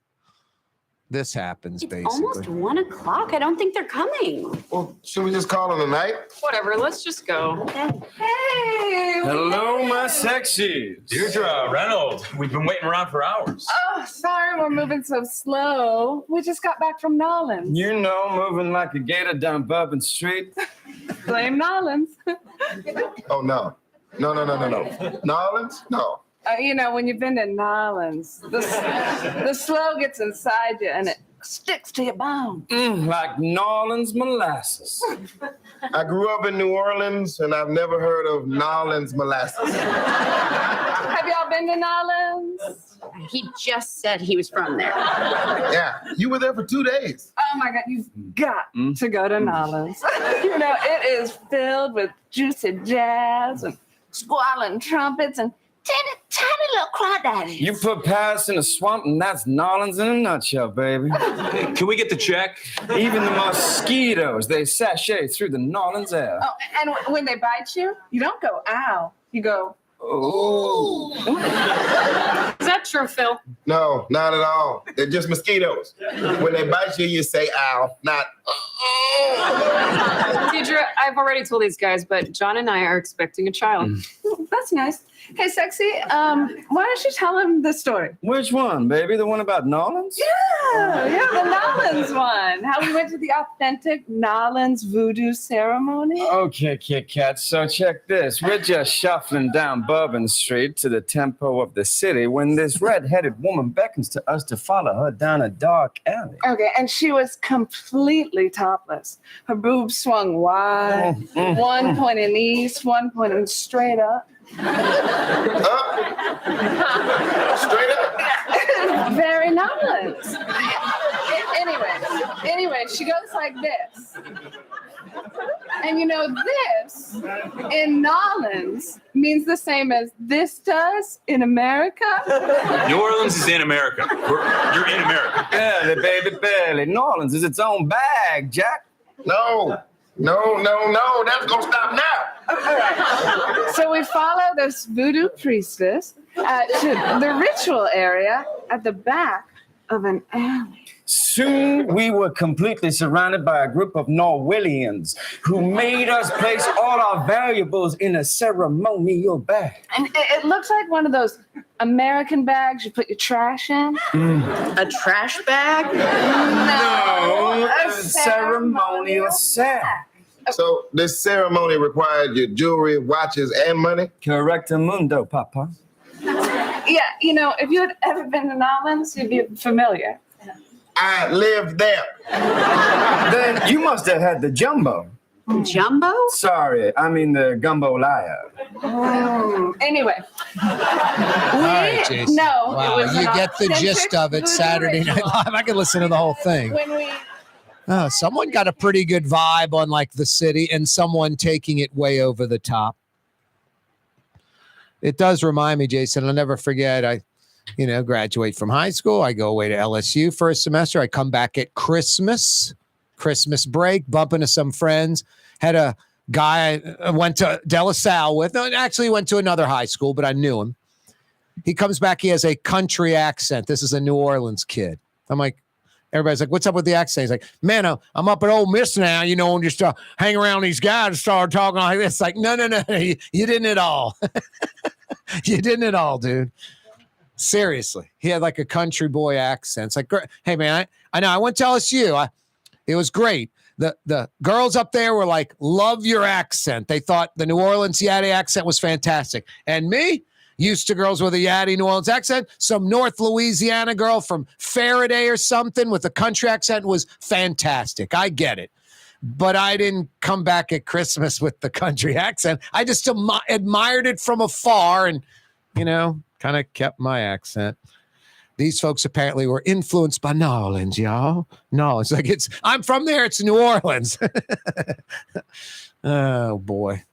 this happens basically. Almost 1 o'clock. I don't think they're coming. Well, should we just call it a night? Whatever, let's just go. Hey! Hello, my sexies. Deirdre, Reynolds, we've been waiting around for hours. Oh, sorry we're moving so slow. We just got back from Nolans. You know, moving like a gator down Bourbon Street. Blame Nolans. Oh, no. No. Nolans? No. When you've been to Nolans, the slow gets inside you and it sticks to your bones. Like Nolans molasses. I grew up in New Orleans, and I've never heard of Nolans molasses. Have y'all been to Nolans? He just said he was from there. Yeah, you were there for 2 days. Oh my God, you've got to go to Nolans. It is filled with juicy jazz and squalling trumpets and tiny little crawdaddies. You put Paris in a swamp, and that's Nolans in a nutshell, baby. Hey, can we get the check? Even the mosquitoes, they sashay through the Nolans air. Oh, and when they bite you, you don't go, ow. You go, ooh. Is that true, Phil? No, not at all. They're just mosquitoes. When they bite you, you say ow, not Deidre, I've already told these guys, but John and I are expecting a child. That's nice. Hey, sexy, why don't you tell him the story? Which one, baby? The one about Nolans? Yeah, the Nolans one. How we went to the authentic Nolans voodoo ceremony. Okay, Kit Kat, so check this. We're just shuffling down Bourbon Street to the tempo of the city when this red-headed woman beckons to us to follow her down a dark alley. Okay, and she was completely topless. Her boobs swung wide, one pointing east, one pointing straight up. Straight up? Very Nolans. Anyway, she goes like this. And this in Nolans means the same as this does in America. New Orleans is in America. You're in America. Barely, baby, barely. Nolans is its own bag, Jack. No. That's going to stop now. All right. So we follow this voodoo priestess to the ritual area at the back of an alley. Soon we were completely surrounded by a group of Norwellians who made us place all our valuables in a ceremonial bag. And it looks like one of those American bags you put your trash in. A trash bag? No, a ceremonial sack. So this ceremony required your jewelry, watches, and money? Correctamundo, Papa. Yeah, if you had ever been to Nolans, you'd be familiar. I lived there. Then you must have had the jumbo. Jumbo? Sorry, I mean the gumbo liar. Anyway. All right, Jason. No. Wow, it was you an get the authentic gist of it. voodoo Saturday Night ritual. Live. I can listen to the whole thing. When we Someone got a pretty good vibe on like the city and someone taking it way over the top. It does remind me, Jason, I'll never forget. I graduate from high school. I go away to LSU for a semester. I come back at Christmas break, bump into some friends. Had a guy I went to De La Salle with. No, actually went to another high school, but I knew him. He comes back. He has a country accent. This is a New Orleans kid. I'm like, everybody's like, what's up with the accent? He's like, man, I'm up at Ole Miss now, and just hang around these guys and start talking like this. Like, no. You didn't at all. You didn't at all, dude. Seriously. He had like a country boy accent. It's like, hey, man, I know. I went to LSU. It was great. The girls up there were like, love your accent. They thought the New Orleans Yaddy accent was fantastic. And me, used to girls with a Yaddy New Orleans accent. Some North Louisiana girl from Faraday or something with a country accent was fantastic. I get it. But I didn't come back at Christmas with the country accent. I just admired it from afar and, kind of kept my accent. These folks apparently were influenced by New Orleans, y'all. No, it's like I'm from there. It's New Orleans. Oh, boy.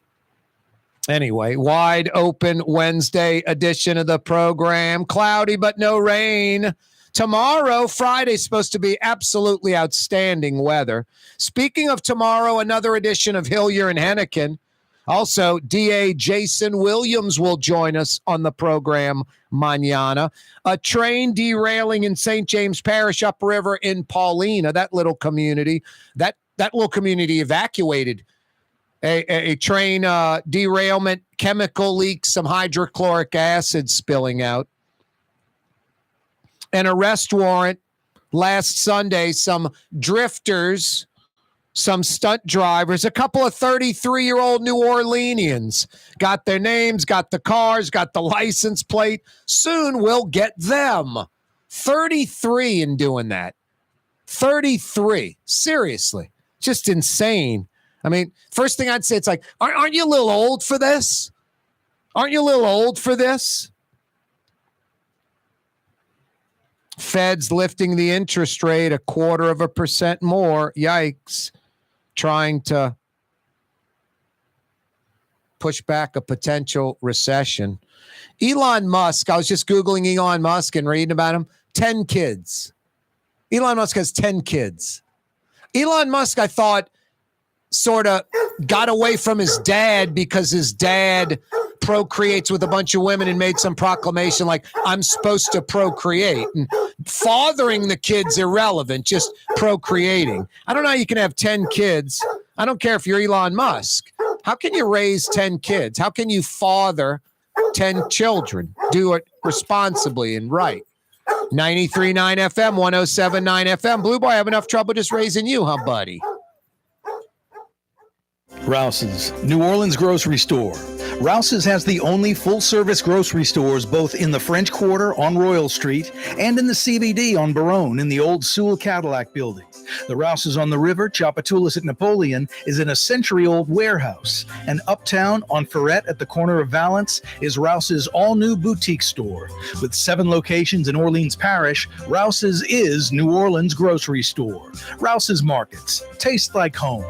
Anyway, wide open Wednesday edition of the program. Cloudy, but no rain. Tomorrow, Friday's supposed to be absolutely outstanding weather. Speaking of tomorrow, another edition of Hillier and Hennigan. Also, DA Jason Williams will join us on the program mañana. A train derailing in St. James Parish upriver in Paulina, that little community. That little community evacuated. A train derailment, chemical leak, some hydrochloric acid spilling out. An arrest warrant last Sunday, some drifters, some stunt drivers, a couple of 33-year-old New Orleanians got their names, got the cars, got the license plate. Soon we'll get them. 33 in doing that. 33. Seriously. Just insane. I mean, first thing I'd say, it's like, aren't you a little old for this? Aren't you a little old for this? Feds lifting the interest rate 0.25% more. Yikes. Trying to push back a potential recession. Elon Musk, I was just Googling Elon Musk and reading about him. 10 kids. Elon Musk has 10 kids. Elon Musk, I thought, sort of got away from his dad because his dad procreates with a bunch of women and made some proclamation like, I'm supposed to procreate. And fathering the kids irrelevant, just procreating. I don't know how you can have 10 kids. I don't care if you're Elon Musk. How can you raise 10 kids? How can you father 10 children? Do it responsibly and right. 93.9 FM, 107.9 FM. Blue Boy, I have enough trouble just raising you, huh, buddy? Rouse's, New Orleans grocery store. Rouse's has the only full-service grocery stores both in the French Quarter on Royal Street and in the CBD on Baronne in the old Sewell Cadillac building. The Rouse's on the river, Tchoupitoulas at Napoleon, is in a century-old warehouse. And uptown on Ferret at the corner of Valence is Rouse's all-new boutique store. With 7 locations in Orleans Parish, Rouse's is New Orleans grocery store. Rouse's Markets. Taste like home.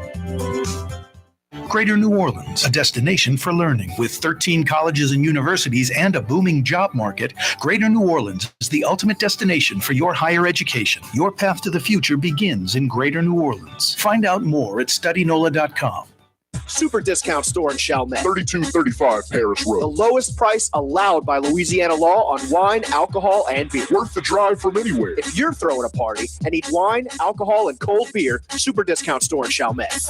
Greater New Orleans, a destination for learning. With 13 colleges and universities and a booming job market, Greater New Orleans is the ultimate destination for your higher education. Your path to the future begins in Greater New Orleans. Find out more at studynola.com. Super discount store in Chalmette. 3235 Parish Road. The lowest price allowed by Louisiana law on wine, alcohol, and beer. Worth the drive from anywhere. If you're throwing a party and need wine, alcohol, and cold beer, super discount store in Chalmette.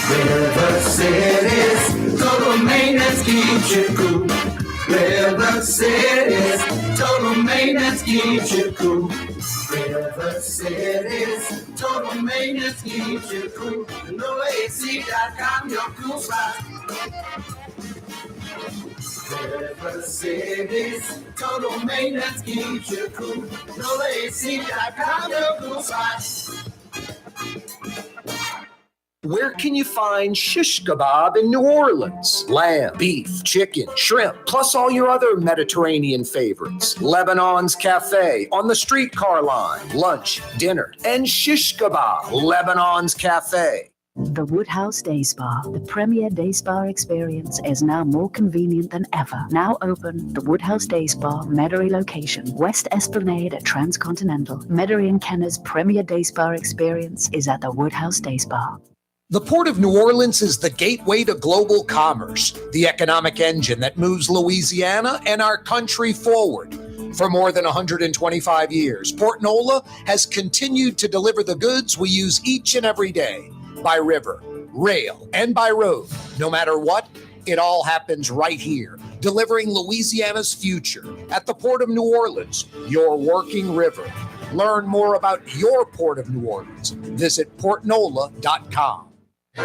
River City's total maintenance keeps you cool. River City's total maintenance keeps you cool. River City's total maintenance keeps you cool. NoAC.com, your cool spot. River City's total maintenance keeps you cool. NoAC.com, your cool spot. Where can you find shish kebab in New Orleans? Lamb, beef, chicken, shrimp, plus all your other Mediterranean favorites. Lebanon's Cafe on the streetcar line. Lunch, dinner, and shish kebab. Lebanon's Cafe. The Woodhouse Day Spa, the premier day spa experience, is now more convenient than ever. Now open, the Woodhouse Day Spa, Metairie location, West Esplanade at Transcontinental. Metairie and Kenner's premier day spa experience is at the Woodhouse Day Spa. The Port of New Orleans is the gateway to global commerce, the economic engine that moves Louisiana and our country forward. For more than 125 years, Port Nola has continued to deliver the goods we use each and every day, by river, rail, and by road. No matter what, it all happens right here, delivering Louisiana's future at the Port of New Orleans, your working river. Learn more about your Port of New Orleans. Visit portnola.com.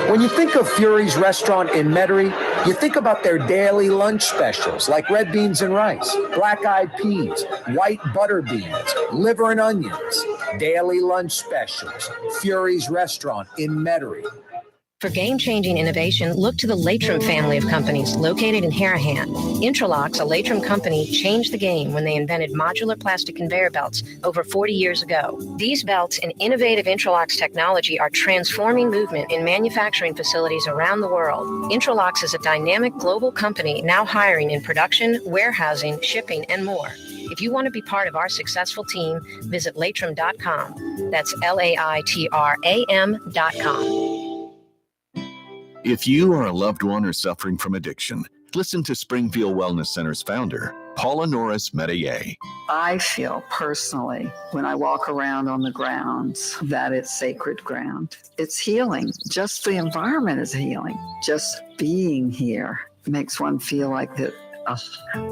When you think of Fury's restaurant in Metairie, you think about their daily lunch specials like red beans and rice, black-eyed peas, white butter beans, liver and onions. Daily lunch specials. Fury's restaurant in Metairie. For game-changing innovation, look to the Latrim family of companies located in Harahan. Intralox, a Latrim company, changed the game when they invented modular plastic conveyor belts over 40 years ago. These belts and innovative Intralox technology are transforming movement in manufacturing facilities around the world. Intralox is a dynamic global company now hiring in production, warehousing, shipping, and more. If you want to be part of our successful team, visit Latrim.com. That's LAITRAM.com. If you or a loved one are suffering from addiction, listen to Springfield Wellness Center's founder, Paula Norris Metier. I feel personally, when I walk around on the grounds, that it's sacred ground. It's healing. Just the environment is healing. Just being here makes one feel like that,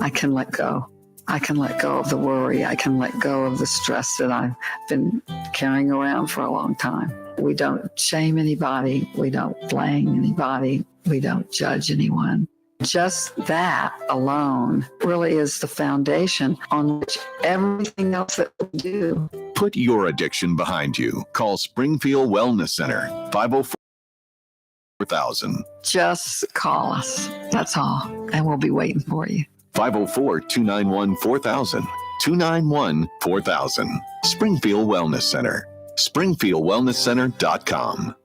I can let go. I can let go of the worry. I can let go of the stress that I've been carrying around for a long time. We don't shame anybody. We don't blame anybody. We don't judge anyone. Just that alone really is the foundation on which everything else that we do. Put your addiction behind you. Call Springfield Wellness Center, 504-4000. Just call us. That's all. And we'll be waiting for you. 504-291-4000. 291-4000. Springfield Wellness Center. SpringfieldWellnessCenter.com.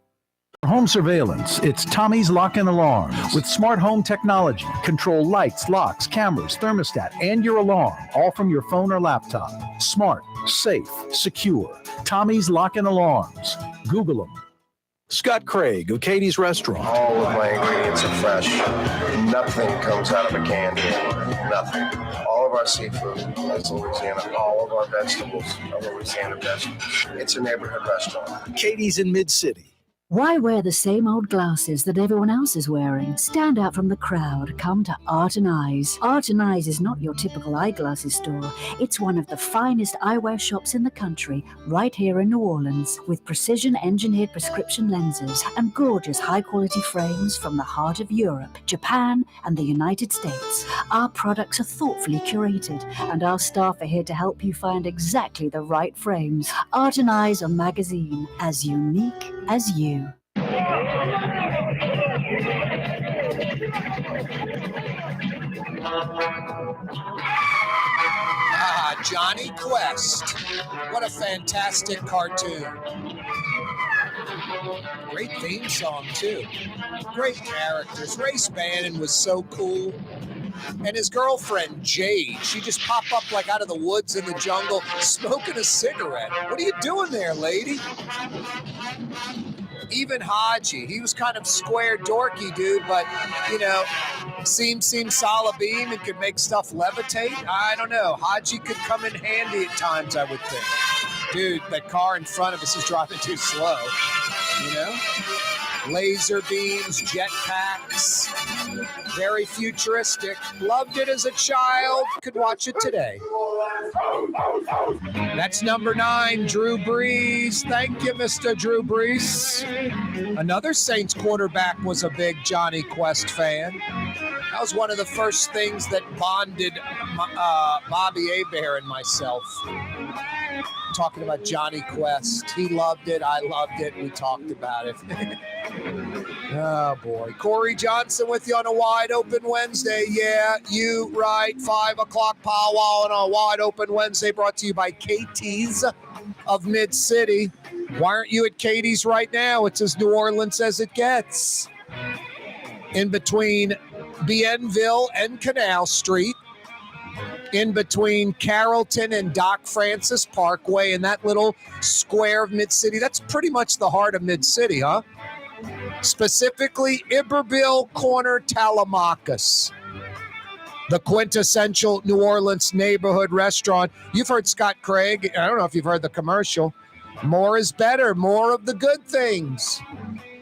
For home surveillance, it's Tommy's Lock and Alarms. With smart home technology, control lights, locks, cameras, thermostat, and your alarm, all from your phone or laptop. Smart, safe, secure. Tommy's Lock and Alarms. Google them. Scott Craig of Katie's Restaurant. All of my ingredients are fresh. Nothing comes out of a can here. Nothing. All of our seafood is Louisiana. All of our vegetables are Louisiana vegetables. It's a neighborhood restaurant. Katie's in Mid-City. Why wear the same old glasses that everyone else is wearing? Stand out from the crowd. Come to Art and Eyes. Art and Eyes is not your typical eyeglasses store. It's one of the finest eyewear shops in the country, right here in New Orleans, with precision-engineered prescription lenses and gorgeous high-quality frames from the heart of Europe, Japan, and the United States. Our products are thoughtfully curated, and our staff are here to help you find exactly the right frames. Art and Eyes are magazine, as unique as you. Johnny Quest. What a fantastic cartoon. Great theme song, too. Great characters. Race Bannon was so cool. And his girlfriend, Jade, she just popped up like out of the woods in the jungle, smoking a cigarette. What are you doing there, lady? Even Haji, he was kind of square dorky, dude, but, you know, seemed Salabeam and could make stuff levitate. I don't know. Haji could come in handy at times, I would think. Dude, that car in front of us is driving too slow, you know? Laser beams, jetpacks, very futuristic. Loved it as a child, could watch it today. That's number 9, Drew Brees. Thank you, Mr. Drew Brees. Another Saints quarterback was a big Johnny Quest fan. That was one of the first things that bonded Bobby Hebert and myself. Talking about Johnny Quest. He loved it. I loved it. We talked about it. Oh, boy. Corey Johnson with you on a Wide Open Wednesday. Yeah, you right. 5 o'clock powwow on a Wide Open Wednesday brought to you by KT's of Mid-City. Why aren't you at Katie's right now? It's as New Orleans as it gets. In between Bienville and Canal Street, in between Carrollton and Doc Francis Parkway, in that little square of Mid-City. That's pretty much the heart of Mid-City, huh? Specifically, Iberville Corner, Telemachus. The quintessential New Orleans neighborhood restaurant. You've heard Scott Craig. I don't know if you've heard the commercial. More is better. More of the good things.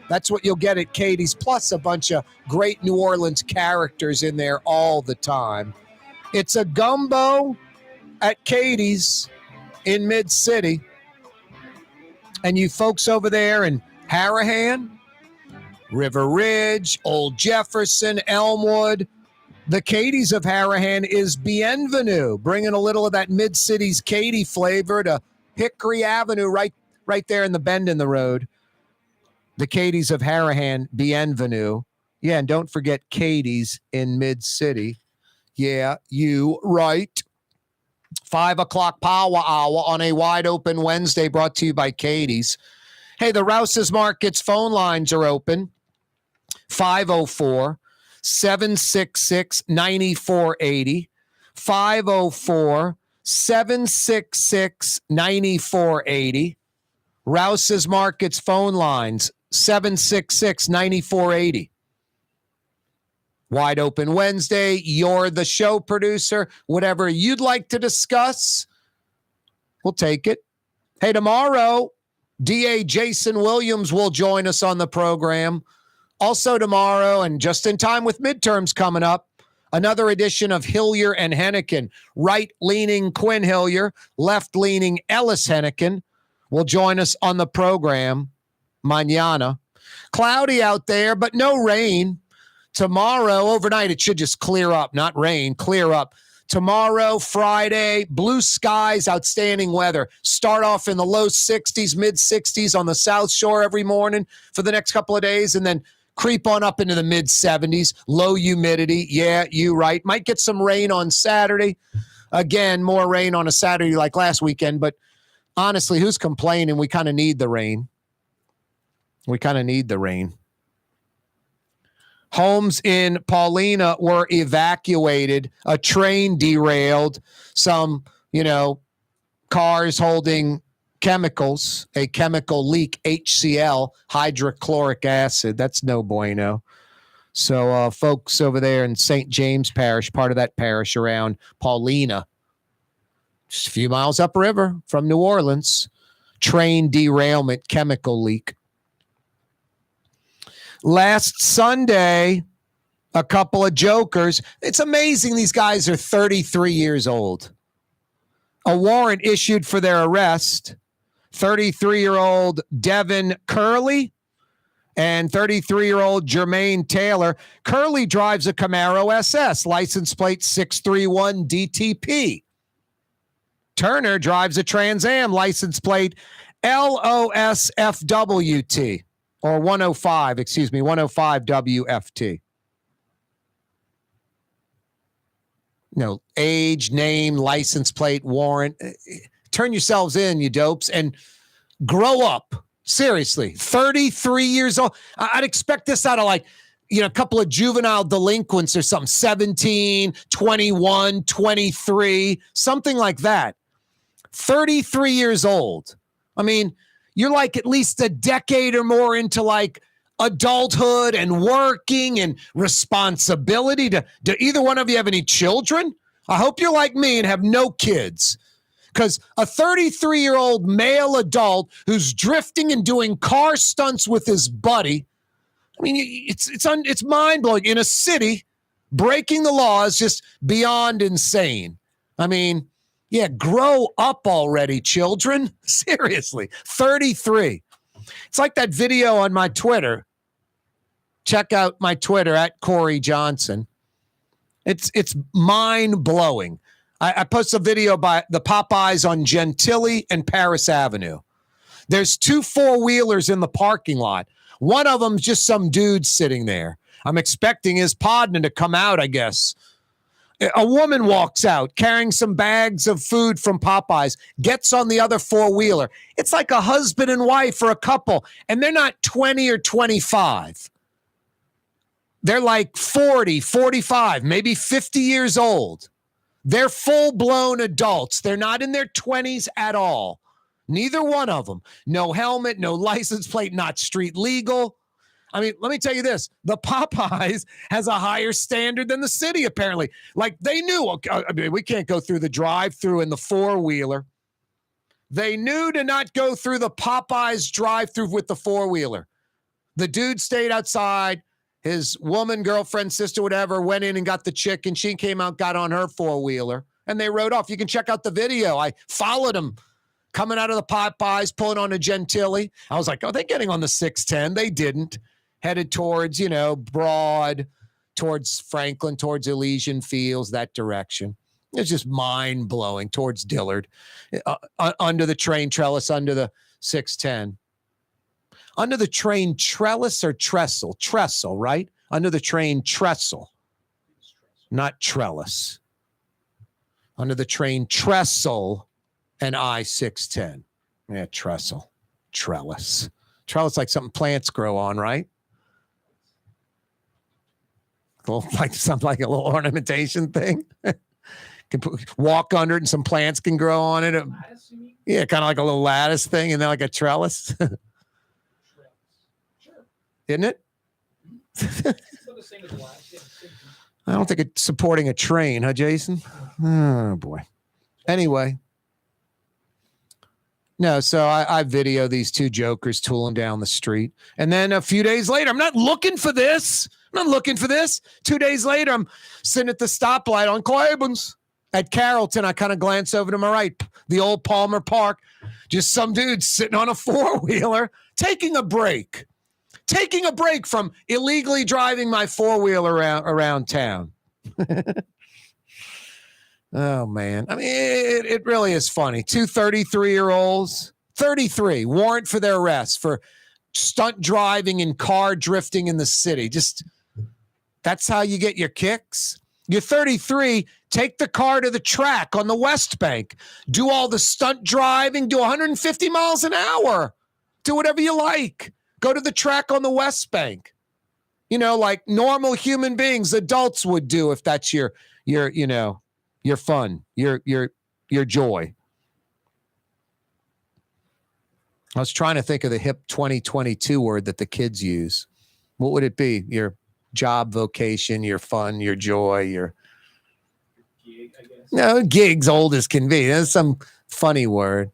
That's what you'll get at Katie's, plus a bunch of great New Orleans characters in there all the time. It's a gumbo at Katie's in Mid-City. And you folks over there in Harahan, River Ridge, Old Jefferson, Elmwood, the Katie's of Harahan is Bienvenue, bringing a little of that Mid-City's Katie flavor to Hickory Avenue right there in the bend in the road. The Katie's of Harahan, Bienvenue. Yeah, and don't forget Katie's in Mid-City. Yeah, you right. 5 o'clock power hour on a Wide Open Wednesday brought to you by Katie's. Hey, the Rouse's Markets phone lines are open. 504-766-9480. 504-766-9480. Rouse's Markets phone lines, 766-9480. Wide Open Wednesday. You're the show producer. Whatever you'd like to discuss, we'll take it. Hey, tomorrow, DA Jason Williams will join us on the program. Also tomorrow, and just in time with midterms coming up, another edition of Hillier and Hennigan. Right-leaning Quinn Hillier, left-leaning Ellis Hennigan will join us on the program mañana. Cloudy out there, but no rain. Tomorrow, overnight, it should just clear up, not rain, clear up. Tomorrow, Friday, blue skies, outstanding weather. Start off in the low 60s, mid 60s on the South Shore every morning for the next couple of days, and then creep on up into the mid 70s, low humidity. Yeah, you right. Might get some rain on Saturday. Again, more rain on a Saturday like last weekend, but honestly, who's complaining? We kind of need the rain. We kind of need the rain. Homes in Paulina were evacuated. A train derailed. Some, cars holding chemicals, a chemical leak, HCl, hydrochloric acid. That's no bueno. So folks over there in St. James Parish, part of that parish around Paulina, just a few miles upriver from New Orleans, train derailment, chemical leak. Last Sunday, a couple of jokers. It's amazing these guys are 33 years old. A warrant issued for their arrest. 33-year-old Devin Curley and 33-year-old Jermaine Taylor. Curley drives a Camaro SS, license plate 631 DTP. Turner drives a Trans Am, license plate LOSFWT. Or 105 WFT. Age, name, license plate, warrant. Turn yourselves in, you dopes, and grow up. Seriously, 33 years old. I'd expect this out of a couple of juvenile delinquents or something, 17, 21, 23, something like that. 33 years old. I mean, you're at least a decade or more into adulthood and working and responsibility. Do either one of you have any children? I hope you're like me and have no kids. Because a 33-year-old male adult who's drifting and doing car stunts with his buddy, I mean, it's mind-blowing. In a city, breaking the law is just beyond insane. I mean, yeah, grow up already, children. Seriously, 33. It's like that video on my Twitter. Check out my Twitter at Corey Johnson. It's mind-blowing. I posted a video by the Popeyes on Gentilly and Paris Avenue. There's two four-wheelers in the parking lot. One of them's just some dude sitting there. I'm expecting his partner to come out, I guess. A woman walks out carrying some bags of food from Popeyes, gets on the other four-wheeler. It's like a husband and wife or a couple, and they're not 20 or 25. They're like 40, 45, maybe 50 years old. They're full-blown adults. They're not in their 20s at all. Neither one of them. No helmet, no license plate, not street legal. I mean, let me tell you this. The Popeyes has a higher standard than the city, apparently. Like, they knew, okay, I mean, we can't go through the drive-through in the four-wheeler. They knew to not go through the Popeyes drive-through with the four-wheeler. The dude stayed outside. His woman, girlfriend, sister, whatever, went in and got the chicken. She came out, got on her four-wheeler, and they rode off. You can check out the video. I followed him coming out of the Popeyes, pulling on a Gentilly. I was like, oh, they're getting on the 610. They didn't. Headed towards, Broad, towards Franklin, towards Elysian Fields, that direction. It's just mind-blowing, towards Dillard, under the train trellis, under the 610. Under the train trellis or trestle? Trestle, right? Under the train trestle, not trellis. Under the train trestle and I-610. Yeah, trestle, trellis. Trellis like something plants grow on, right? Something like a little ornamentation thing. Can walk under it and some plants can grow on it. Yeah, kind of like a little lattice thing and then like a trellis. Isn't it? I don't think it's supporting a train, huh, Jason? Oh, boy. Anyway. No, so I video these two jokers tooling down the street. And then a few days later, I'm not looking for this. 2 days later, I'm sitting at the stoplight on Claiborne's at Carrollton. I kind of glance over to my right, the old Palmer Park. Just some dude sitting on a four-wheeler, taking a break from illegally driving my four-wheeler around town. Oh, man. I mean, it really is funny. Two 33-year-olds, 33, warrant for their arrest for stunt driving and car drifting in the city. Just, that's how you get your kicks. You're 33, take the car to the track on the West Bank. Do all the stunt driving, do 150 miles an hour. Do whatever you like. Go to the track on the West Bank. Like normal human beings, adults would do if that's your fun, your joy. I was trying to think of the hip 2022 word that the kids use. What would it be? Your job, vocation, your fun, your joy, your gig, I guess. No, gig's old as can be. There's some funny word,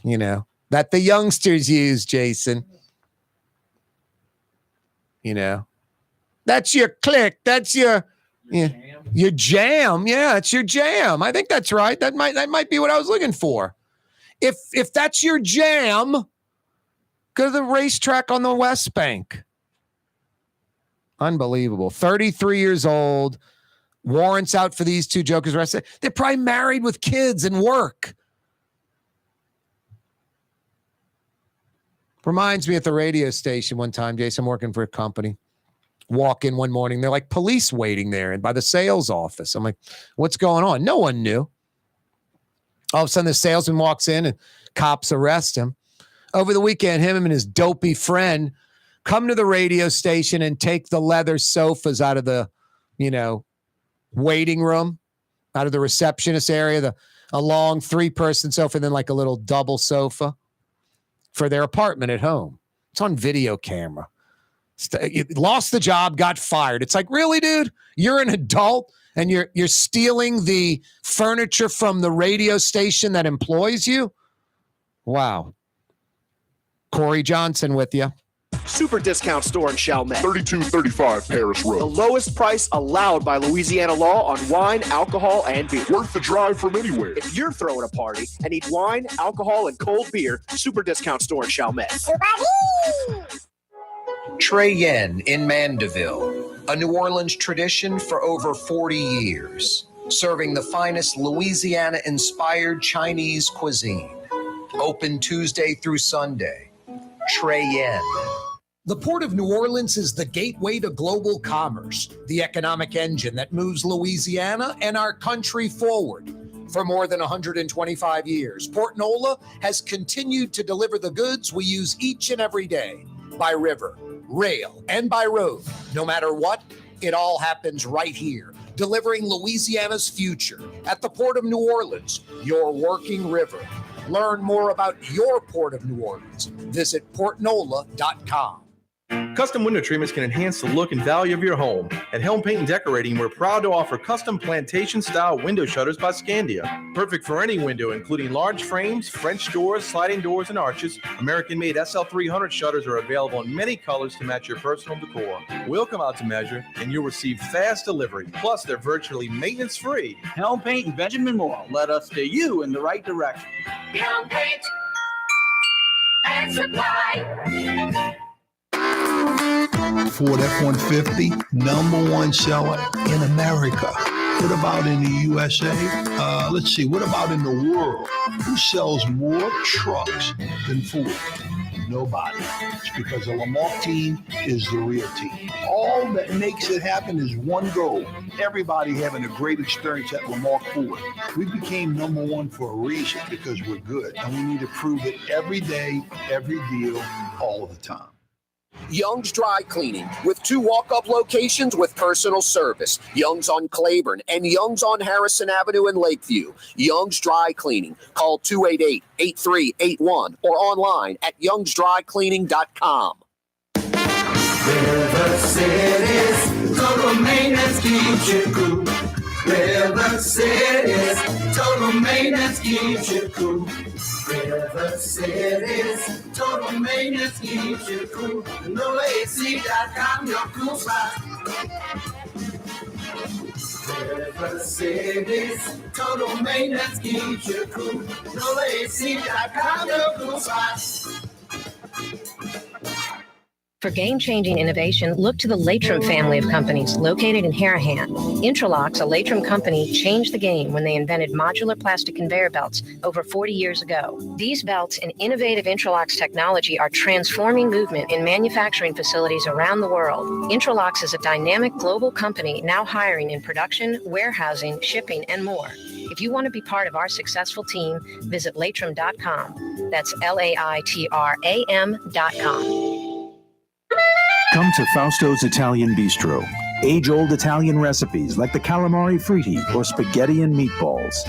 that the youngsters use, Jason. That's your click. That's your jam. Yeah, it's your jam. I think that's right. That might be what I was looking for. If that's your jam, go to the racetrack on the West Bank. Unbelievable. 33 years old. Warrants out for these two jokers arrested. They're probably married with kids and work. Reminds me at the radio station one time, Jason, working for a company. Walk in one morning, they're like police waiting there and by the sales office. I'm like, what's going on? No one knew. All of a sudden, the salesman walks in and cops arrest him. Over the weekend, him and his dopey friend come to the radio station and take the leather sofas out of the, waiting room, out of the receptionist area, a long 3-person sofa, and then like a little double sofa for their apartment at home. It's on video camera. Lost the job, got fired. It's like, really, dude? You're an adult and you're stealing the furniture from the radio station that employs you? Wow. Corey Johnson with you. Super discount store in Chalmette. 3235 Paris Road. The lowest price allowed by Louisiana law on wine, alcohol, and beer. Worth the drive from anywhere. If you're throwing a party and need wine, alcohol, and cold beer, super discount store in Chalmette. Trey Yen in Mandeville, a New Orleans tradition for over 40 years, serving the finest Louisiana-inspired Chinese cuisine. Open Tuesday through Sunday. Trey Yen. The Port of New Orleans is the gateway to global commerce, the economic engine that moves Louisiana and our country forward. For more than 125 years, Port Nola has continued to deliver the goods we use each and every day by river, rail, and by road. No matter what, it all happens right here, delivering Louisiana's future at the Port of New Orleans, your working river. Learn more about your Port of New Orleans. Visit portnola.com. Custom window treatments can enhance the look and value of your home. At Helm Paint and Decorating, we're proud to offer custom plantation-style window shutters by Scandia. Perfect for any window, including large frames, French doors, sliding doors, and arches. American-made SL300 shutters are available in many colors to match your personal decor. We'll come out to measure, and you'll receive fast delivery. Plus, they're virtually maintenance-free. Helm Paint and Benjamin Moore. Let us steer you in the right direction. Helm Paint and Supply. Ford F-150, #1 seller in America. What about in the USA? Let's see, what about in the world? Who sells more trucks than Ford? Nobody. It's because the Lamarck team is the real team. All that makes it happen is one goal. Everybody having a great experience at Lamarck Ford. We became #1 for a reason, because we're good. And we need to prove it every day, every deal, all the time. Young's Dry Cleaning, with 2 walk-up locations with personal service. Young's on Claiborne and Young's on Harrison Avenue in Lakeview. Young's Dry Cleaning. Call 288-8381 or online at youngsdrycleaning.com. River City's total maintenance keeps you cool. River City's total maintenance keeps you cool. River City's total maintenance keeps you cool. NoAC.com, your cool spot. River City's total maintenance keeps you cool. NoAC.com, your cool spot. For game-changing innovation, look to the Latrim family of companies located in Harahan. Intralox, a Latrim company, changed the game when they invented modular plastic conveyor belts over 40 years ago. These belts and innovative Intralox technology are transforming movement in manufacturing facilities around the world. Intralox is a dynamic global company now hiring in production, warehousing, shipping, and more. If you want to be part of our successful team, visit latrim.com. That's LAITRAM.com. Come to Fausto's Italian Bistro. Age-old Italian recipes like the calamari fritti or spaghetti and meatballs.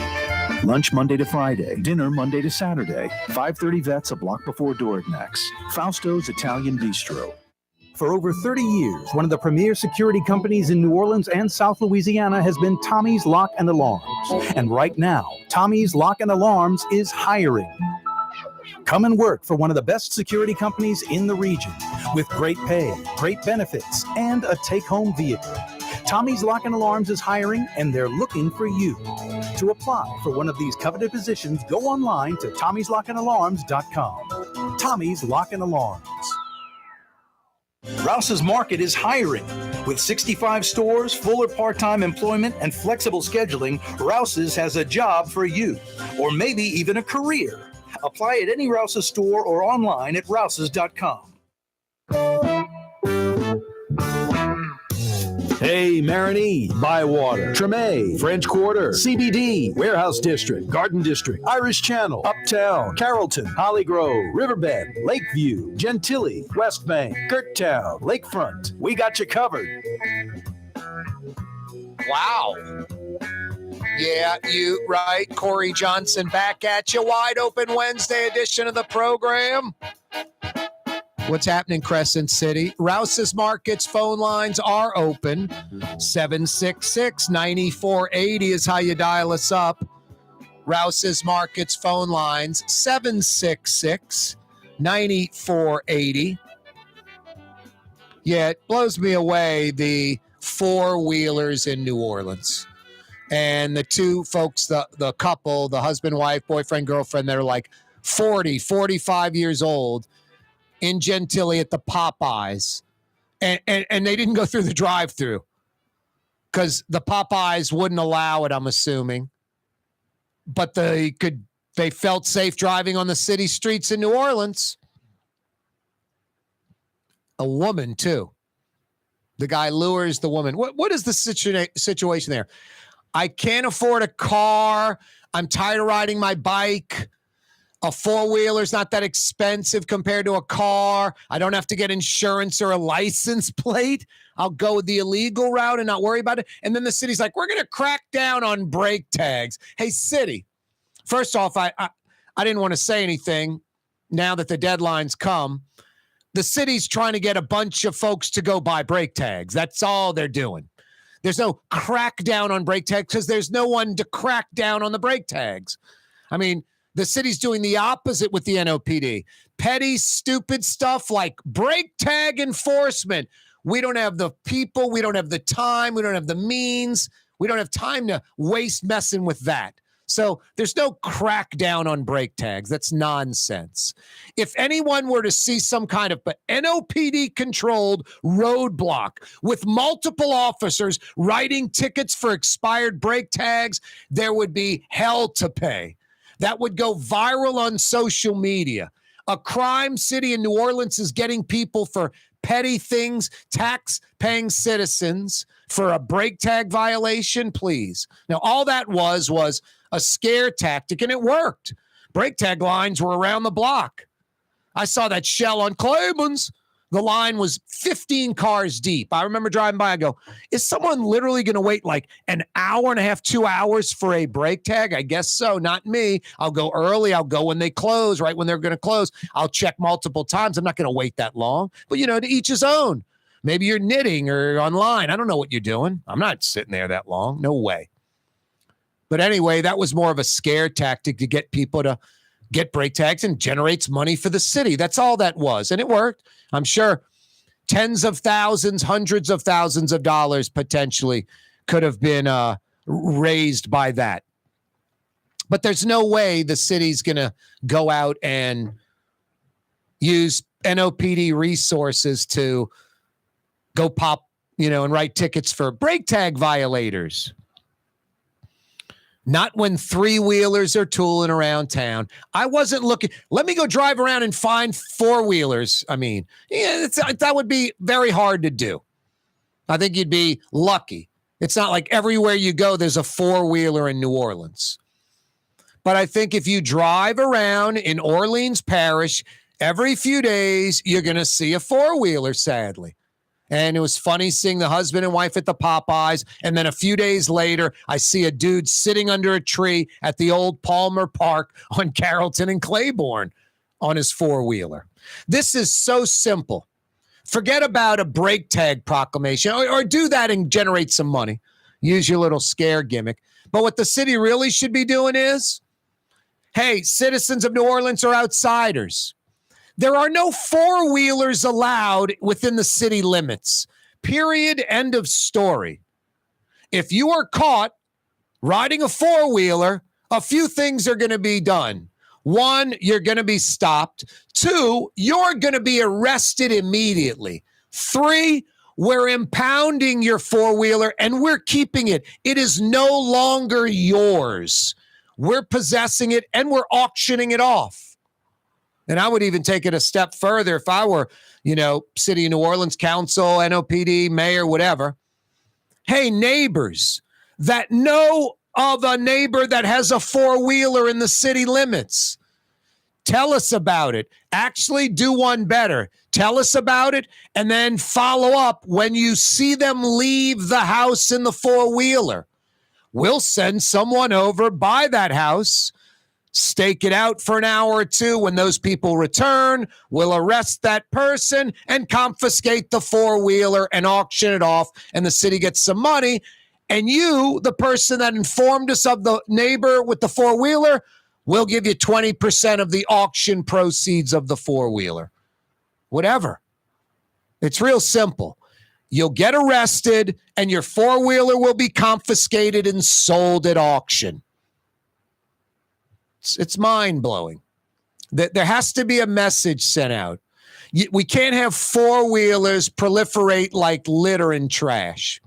Lunch Monday to Friday. Dinner Monday to Saturday. 530 Vets, a block before Dorignax. Fausto's Italian Bistro. For over 30 years, one of the premier security companies in New Orleans and South Louisiana has been Tommy's Lock and Alarms. And right now, Tommy's Lock and Alarms is hiring. Come and work for one of the best security companies in the region with great pay, great benefits, and a take-home vehicle. Tommy's Lock and Alarms is hiring, and they're looking for you. To apply for one of these coveted positions, go online to tommyslockанdalarms.com. Tommy's Lock and Alarms. Rouse's Market is hiring. With 65 stores, full or part-time employment, and flexible scheduling, Rouse's has a job for you, or maybe even a career. Apply at any Rouse's store or online at rouses.com. Hey, Marigny, Bywater, Tremay, French Quarter, CBD, Warehouse District, Garden District, Irish Channel, Uptown, Carrollton, Holly Grove, Riverbend, Lakeview, Gentilly, West Bank, Kirktown, Lakefront. We got you covered. Wow. Yeah, you right. Corey Johnson back at you. Wide open Wednesday edition of the program. What's happening, Crescent City? Rouse's Market's phone lines are open. 766-9480 is how you dial us up. Rouse's Market's phone lines, 766-9480. Yeah, it blows me away, the four-wheelers in New Orleans. And the two folks, the couple, the husband, wife, boyfriend, girlfriend, they're like 40, 45 years old in Gentilly at the Popeyes. And they didn't go through the drive-thru because the Popeyes wouldn't allow it, I'm assuming. But they felt safe driving on the city streets in New Orleans. A woman, too. The guy lures the woman. What is the situation there? I can't afford a car. I'm tired of riding my bike. A four-wheeler is not that expensive compared to a car. I don't have to get insurance or a license plate. I'll go the illegal route and not worry about it. And then the city's like, we're going to crack down on brake tags. Hey, city, first off, I didn't want to say anything now that the deadline's come. The city's trying to get a bunch of folks to go buy brake tags. That's all they're doing. There's no crackdown on brake tags because there's no one to crack down on the brake tags. I mean, the city's doing the opposite with the NOPD. Petty, stupid stuff like brake tag enforcement. We don't have the people. We don't have the time. We don't have the means. We don't have time to waste messing with that. So there's no crackdown on brake tags. That's nonsense. If anyone were to see some kind of NOPD-controlled roadblock with multiple officers writing tickets for expired brake tags, there would be hell to pay. That would go viral on social media. A crime city in New Orleans is getting people for petty things, tax-paying citizens for a brake tag violation, please. Now, all that was a scare tactic, and it worked. Brake tag lines were around the block. I saw that shell on Claiborne's. The line was 15 cars deep. I remember driving by. I go, is someone literally going to wait like an hour and a half, 2 hours for a brake tag? I guess so. Not me. I'll go early. I'll go when they close, right when they're going to close. I'll check multiple times. I'm not going to wait that long. But, to each his own. Maybe you're knitting or online. I don't know what you're doing. I'm not sitting there that long. No way. But anyway, that was more of a scare tactic to get people to get brake tags and generates money for the city. That's all that was. And it worked. I'm sure tens of thousands, hundreds of thousands of dollars potentially could have been raised by that. But there's no way the city's going to go out and use NOPD resources to go pop, and write tickets for brake tag violators. Not when three-wheelers are tooling around town. I wasn't looking. Let me go drive around and find four-wheelers. I mean, that would be very hard to do. I think you'd be lucky. It's not like everywhere you go, there's a four-wheeler in New Orleans. But I think if you drive around in Orleans Parish, every few days, you're going to see a four-wheeler, sadly. And it was funny seeing the husband and wife at the Popeyes. And then a few days later, I see a dude sitting under a tree at the old Palmer Park on Carrollton and Claiborne on his four-wheeler. This is so simple. Forget about a brake tag proclamation or do that and generate some money. Use your little scare gimmick. But what the city really should be doing is, hey, citizens of New Orleans are outsiders. There are no four-wheelers allowed within the city limits. Period. End of story. If you are caught riding a four-wheeler, a few things are going to be done. One, you're going to be stopped. Two, you're going to be arrested immediately. Three, we're impounding your four-wheeler and we're keeping it. It is no longer yours. We're possessing it and we're auctioning it off. And I would even take it a step further if I were, City of New Orleans Council, NOPD, mayor, whatever. Hey, neighbors that know of a neighbor that has a four-wheeler in the city limits, tell us about it. Actually, do one better. Tell us about it and then follow up when you see them leave the house in the four-wheeler. We'll send someone over by that house, stake it out for an hour or two. When those people return, we'll arrest that person and confiscate the four-wheeler and auction it off, and the city gets some money. And you, the person that informed us of the neighbor with the four-wheeler, will give you 20% of the auction proceeds of the four-wheeler. Whatever. It's real simple. You'll get arrested, and your four-wheeler will be confiscated and sold at auction. It's mind-blowing. There has to be a message sent out. We can't have four-wheelers proliferate like litter and trash.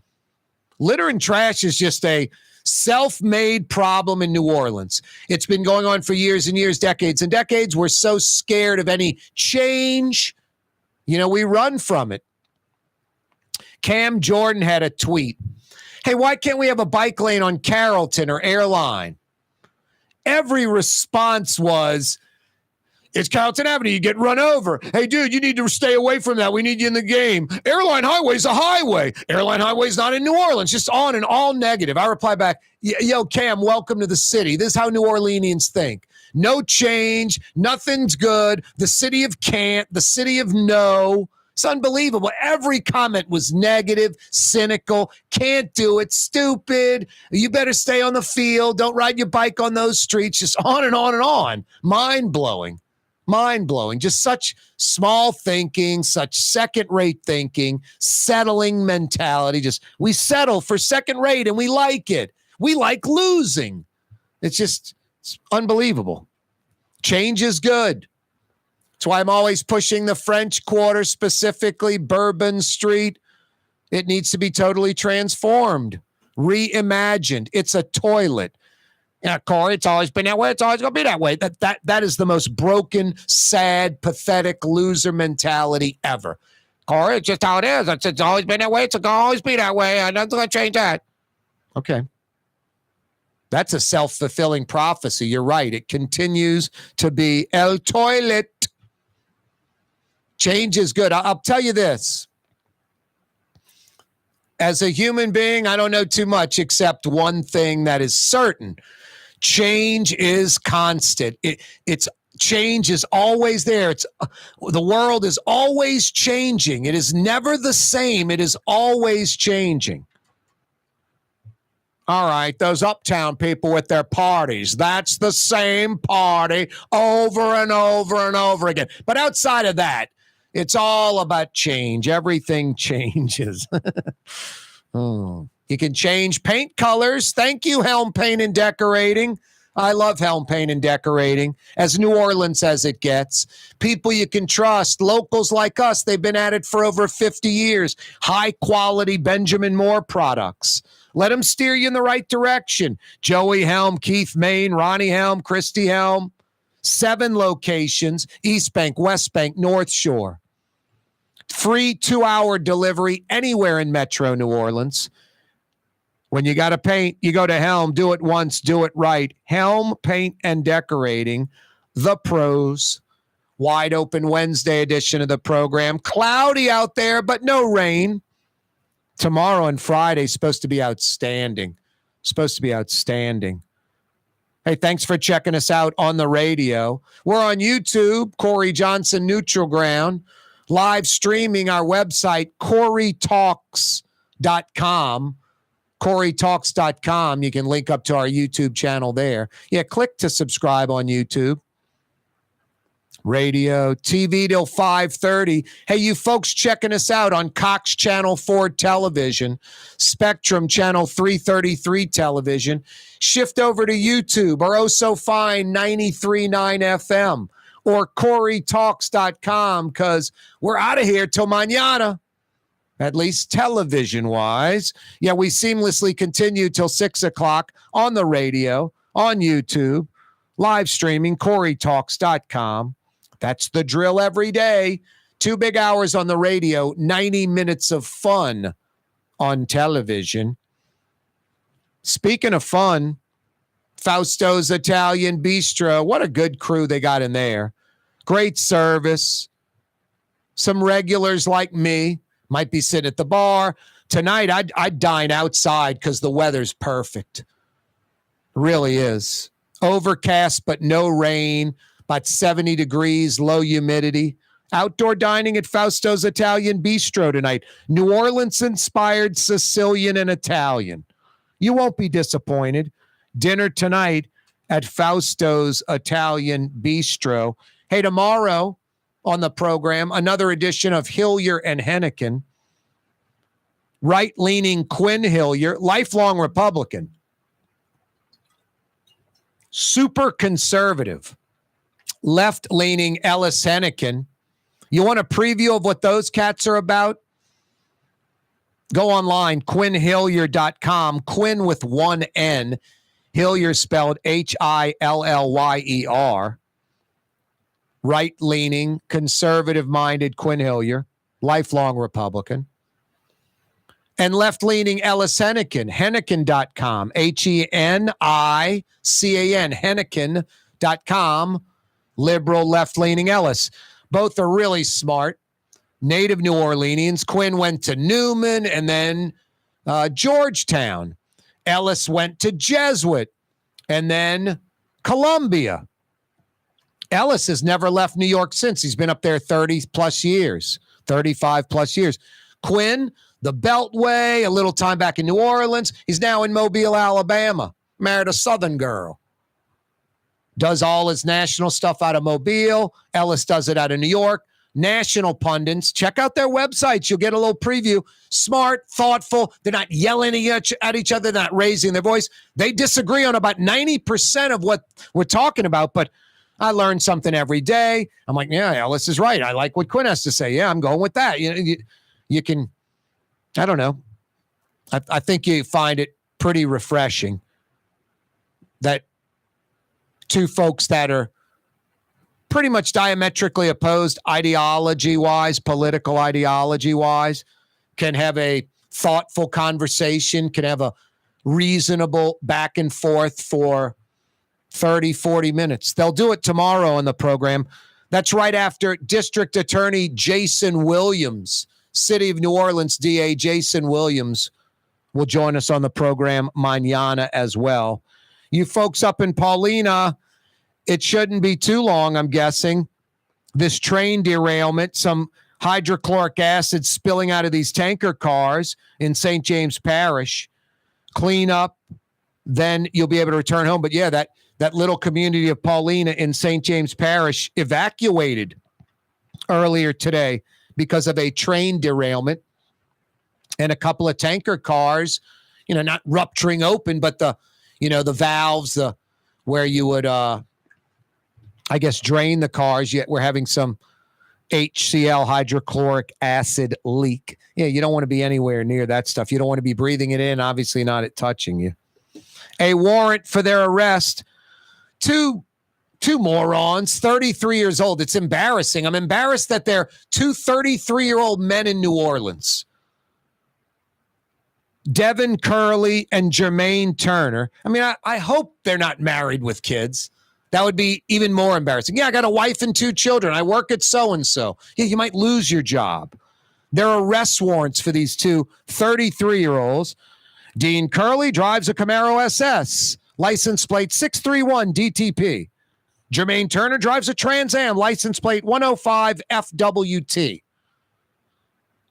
Litter and trash is just a self-made problem in New Orleans. It's been going on for years and years, decades and decades. We're so scared of any change. We run from it. Cam Jordan had a tweet. Hey, why can't we have a bike lane on Carrollton or Airline? Every response was, it's Carrollton Avenue. You get run over. Hey, dude, you need to stay away from that. We need you in the game. Airline Highway's a highway. Airline Highway's not in New Orleans. Just on and all negative. I reply back, yo, Cam, welcome to the city. This is how New Orleanians think. No change. Nothing's good. The city of can't. The city of no. It's unbelievable. Every comment was negative, cynical, can't do it, stupid. You better stay on the field. Don't ride your bike on those streets. Just on and on and on. Mind-blowing. Mind-blowing. Just such small thinking, such second-rate thinking, settling mentality. Just we settle for second-rate and we like it. We like losing. It's unbelievable. Change is good. That's why I'm always pushing the French Quarter, specifically Bourbon Street. It needs to be totally transformed, reimagined. It's a toilet. Yeah, Corey, it's always been that way. It's always going to be that way. That is the most broken, sad, pathetic loser mentality ever. Corey, it's just how it is. It's always been that way. It's going to always be that way. I'm not going to change that. Okay. That's a self-fulfilling prophecy. You're right. It continues to be el toilet. Change is good. I'll tell you this. As a human being, I don't know too much except one thing that is certain. Change is constant. Change is always there. The world is always changing. It is never the same. It is always changing. All right, those uptown people with their parties, that's the same party over and over and over again. But outside of that, it's all about change. Everything changes. You can change paint colors. Thank you, Helm Paint and Decorating. I love Helm Paint and Decorating. As New Orleans as it gets. People you can trust. Locals like us. They've been at it for over 50 years. High-quality Benjamin Moore products. Let them steer you in the right direction. Joey Helm, Keith Main, Ronnie Helm, Christy Helm. 7 locations, East Bank, West Bank, North Shore. Free 2-hour delivery anywhere in Metro New Orleans. When you got to paint, you go to Helm. Do it once, do it right. Helm Paint and Decorating, the pros. Wide open Wednesday edition of the program. Cloudy out there, but no rain. Tomorrow and Friday is supposed to be outstanding. Hey, thanks for checking us out on the radio. We're on YouTube, Corey Johnson Neutral Ground, live streaming our website, CoreyTalks.com. CoreyTalks.com. You can link up to our YouTube channel there. Yeah, click to subscribe on YouTube. Radio, TV till 5:30. Hey, you folks checking us out on Cox Channel 4 television, Spectrum Channel 333 television. Shift over to YouTube or so fine 93.9 FM or CoreyTalks.com because we're out of here till mañana, at least television-wise. Yeah, we seamlessly continue till 6 o'clock on the radio, on YouTube, live streaming, CoreyTalks.com. That's the drill every day. 2 big hours on the radio, 90 minutes of fun on television. Speaking of fun, Fausto's Italian Bistro. What a good crew they got in there. Great service. Some regulars like me might be sitting at the bar. Tonight, I'd dine outside because the weather's perfect. It really is. Overcast, but no rain. About 70 degrees, low humidity. Outdoor dining at Fausto's Italian Bistro tonight. New Orleans-inspired Sicilian and Italian. You won't be disappointed. Dinner tonight at Fausto's Italian Bistro. Hey, tomorrow on the program, another edition of Hillier and Hennigan. Right-leaning Quinn Hillier, lifelong Republican. Super conservative. Left-leaning Ellis Hennigan. You want a preview of what those cats are about? Go online, QuinnHillier.com. Quinn with one N. Hillier spelled Hillyer. right-leaning, conservative-minded Quinn Hillier, lifelong Republican. And left-leaning Ellis Hennigan, Hennigan.com, Hennican, Hennican.com, liberal left-leaning Ellis. Both are really smart, native New Orleanians. Quinn went to Newman and then Georgetown. Ellis went to Jesuit and then Columbia. Ellis has never left New York since. He's been up there 30-plus years, 35-plus years. Quinn, the Beltway, a little time back in New Orleans. He's now in Mobile, Alabama. Married a Southern girl. Does all his national stuff out of Mobile. Ellis does it out of New York. National pundits, check out their websites. You'll get a little preview. Smart, thoughtful. They're not yelling at each other, not raising their voice. They disagree on about 90% of what we're talking about, but I learn something every day. I'm like, yeah, Ellis is right. I like what Quinn has to say. Yeah, I'm going with that. You can, I don't know. I think you find it pretty refreshing that two folks that are pretty much diametrically opposed ideology-wise, political ideology-wise, can have a thoughtful conversation, can have a reasonable back and forth for 30, 40 minutes. They'll do it tomorrow on the program. That's right after District Attorney Jason Williams, City of New Orleans DA Jason Williams will join us on the program mañana as well. You folks up in Paulina, it shouldn't be too long, I'm guessing. This train derailment, some hydrochloric acid spilling out of these tanker cars in St. James Parish. Clean up, then you'll be able to return home. But yeah, that little community of Paulina in St. James Parish evacuated earlier today because of a train derailment and a couple of tanker cars, not rupturing open, but the valves, where you would, drain the cars. Yet we're having some HCl, hydrochloric acid leak. Yeah, you don't want to be anywhere near that stuff. You don't want to be breathing it in, obviously not it touching you. A warrant for their arrest. Two morons, 33 years old. It's embarrassing. I'm embarrassed that they're two 33-year-old men in New Orleans. Devin Curley and Jermaine Turner. I mean, I hope they're not married with kids. That would be even more embarrassing. Yeah, I got a wife and 2 children. I work at so-and-so. Yeah, you might lose your job. There are arrest warrants for these two 33-year-olds. Dean Curley drives a Camaro SS, license plate 631 DTP. Jermaine Turner drives a Trans Am, license plate 105 FWT.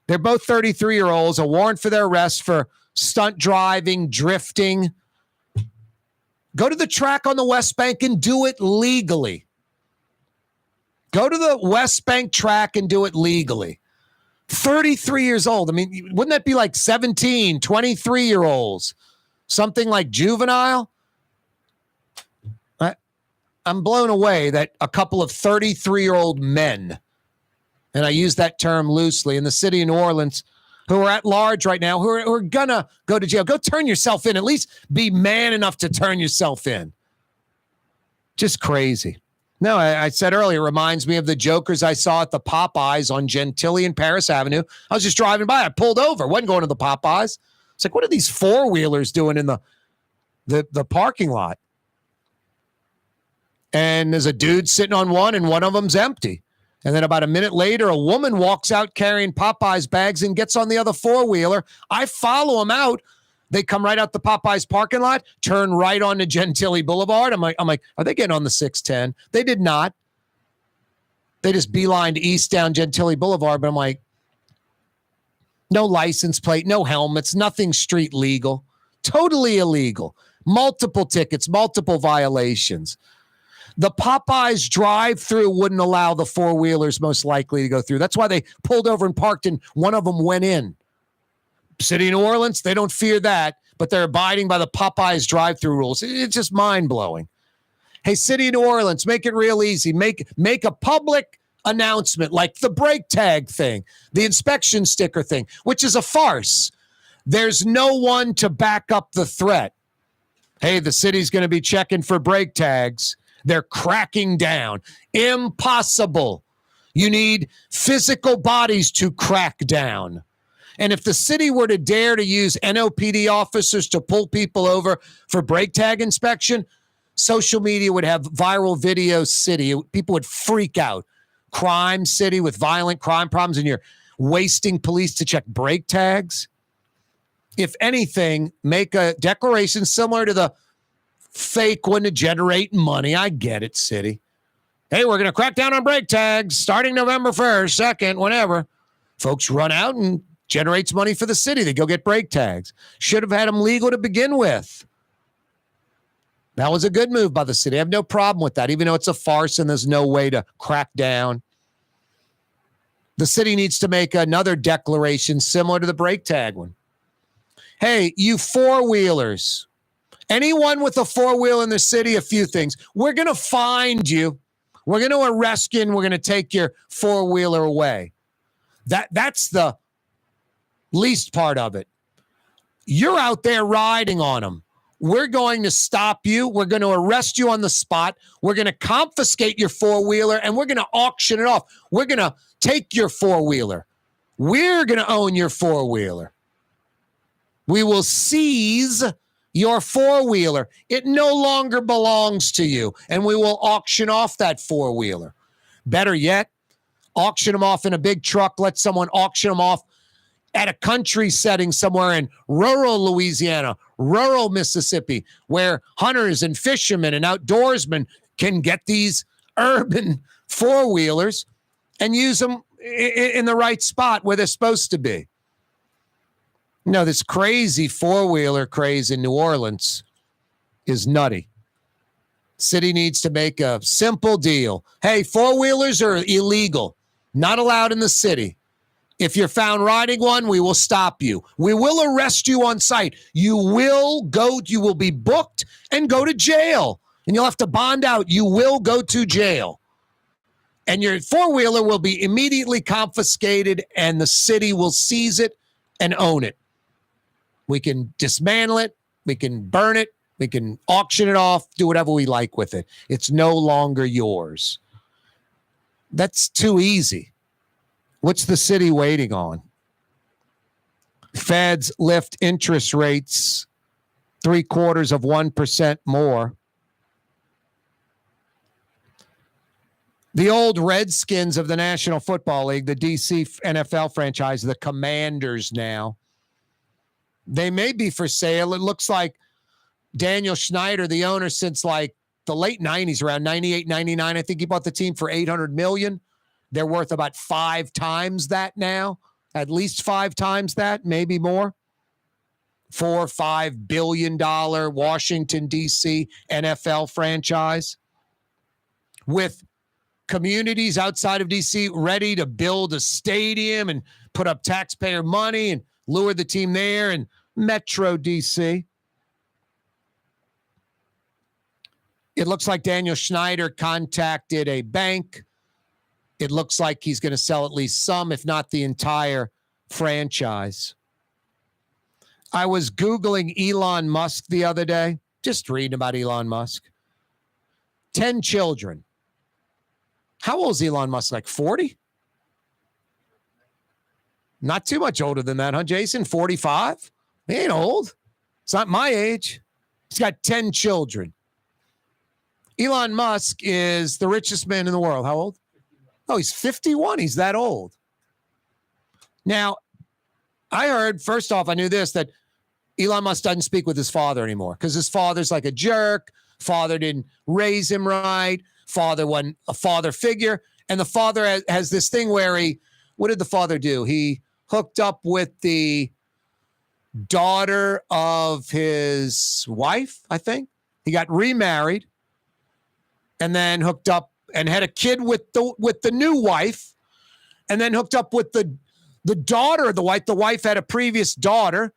They're both 33-year-olds. A warrant for their arrest for stunt driving, drifting. Go to the track on the West Bank and do it legally. Go to the West Bank track and do it legally. 33 years old. I mean, wouldn't that be like 17, 23-year-olds? Something like juvenile? I'm blown away that a couple of 33-year-old men, and I use that term loosely, in the city of New Orleans, who are at large right now, who are going to go to jail. Go turn yourself in. At least be man enough to turn yourself in. Just crazy. No, I said earlier, it reminds me of the jokers I saw at the Popeyes on Gentilly and Paris Avenue. I was just driving by. I pulled over. Wasn't going to the Popeyes. It's like, what are these four-wheelers doing in the parking lot? And there's a dude sitting on one, and one of them's empty. And then about a minute later, a woman walks out carrying Popeyes bags and gets on the other four-wheeler. I follow them out. They come right out the Popeyes parking lot, turn right onto Gentilly Boulevard. I'm like, are they getting on the 610? They did not. They just beelined east down Gentilly Boulevard. But I'm like, no license plate, no helmets, nothing street legal. Totally illegal. Multiple tickets, multiple violations. The Popeyes drive-through wouldn't allow the four-wheelers most likely to go through. That's why they pulled over and parked, and one of them went in. City of New Orleans, they don't fear that, but they're abiding by the Popeyes drive-through rules. It's just mind-blowing. Hey, City of New Orleans, make it real easy. Make a public announcement like the brake tag thing, the inspection sticker thing, which is a farce. There's no one to back up the threat. Hey, the city's going to be checking for brake tags. They're cracking down. Impossible. You need physical bodies to crack down. And if the city were to dare to use NOPD officers to pull people over for brake tag inspection, social media would have viral video city. People would freak out. Crime city with violent crime problems, and you're wasting police to check brake tags. If anything, make a declaration similar to the fake one to generate money. I get it, city. Hey, we're going to crack down on brake tags starting November 1st, 2nd, whenever. Folks run out and generates money for the city. They go get brake tags. Should have had them legal to begin with. That was a good move by the city. I have no problem with that, even though it's a farce and there's no way to crack down. The city needs to make another declaration similar to the brake tag one. Hey, you four-wheelers, anyone with a four-wheel in the city, a few things. We're going to find you. We're going to arrest you, and we're going to take your four-wheeler away. That's the least part of it. You're out there riding on them. We're going to stop you. We're going to arrest you on the spot. We're going to confiscate your four-wheeler, and we're going to auction it off. We're going to take your four-wheeler. We're going to own your four-wheeler. We will seize your four-wheeler. It no longer belongs to you, and we will auction off that four-wheeler. Better yet, auction them off in a big truck. Let someone auction them off at a country setting somewhere in rural Louisiana, rural Mississippi, where hunters and fishermen and outdoorsmen can get these urban four-wheelers and use them in the right spot where they're supposed to be. You know, this crazy four-wheeler craze in New Orleans is nutty. City needs to make a simple deal. Hey, four-wheelers are illegal, not allowed in the city. If you're found riding one, we will stop you. We will arrest you on site. You will be booked and go to jail. And you'll have to bond out. You will go to jail. And your four-wheeler will be immediately confiscated, and the city will seize it and own it. We can dismantle it. We can burn it. We can auction it off, do whatever we like with it. It's no longer yours. That's too easy. What's the city waiting on? Feds lift interest rates 0.75% more. The old Redskins of the National Football League, the DC NFL franchise, the Commanders now, they may be for sale. It looks like Daniel Snyder, the owner since like the late 90s, around 98, 99, I think he bought the team for $800 million. They're worth about 5 times that now, at least 5 times that, maybe more. $4-5 billion Washington, D.C. NFL franchise with communities outside of D.C. ready to build a stadium and put up taxpayer money and lure the team there in Metro D.C. It looks like Daniel Snyder contacted a bank. It looks like he's going to sell at least some, if not the entire franchise. I was Googling Elon Musk the other day, just reading about Elon Musk. 10 children. How old is Elon Musk? Like 40? Not too much older than that, huh, Jason? 45? He ain't old. It's not my age. He's got 10 children. Elon Musk is the richest man in the world. How old? Oh, he's 51. He's that old. Now, I heard, first off, I knew this, that Elon Musk doesn't speak with his father anymore because his father's like a jerk. Father didn't raise him right. Father wasn't a father figure. And the father has this thing where what did the father do? He hooked up with the daughter of his wife, I think. He got remarried and then hooked up and had a kid with the new wife, and then hooked up with the daughter of the wife. The wife had a previous daughter,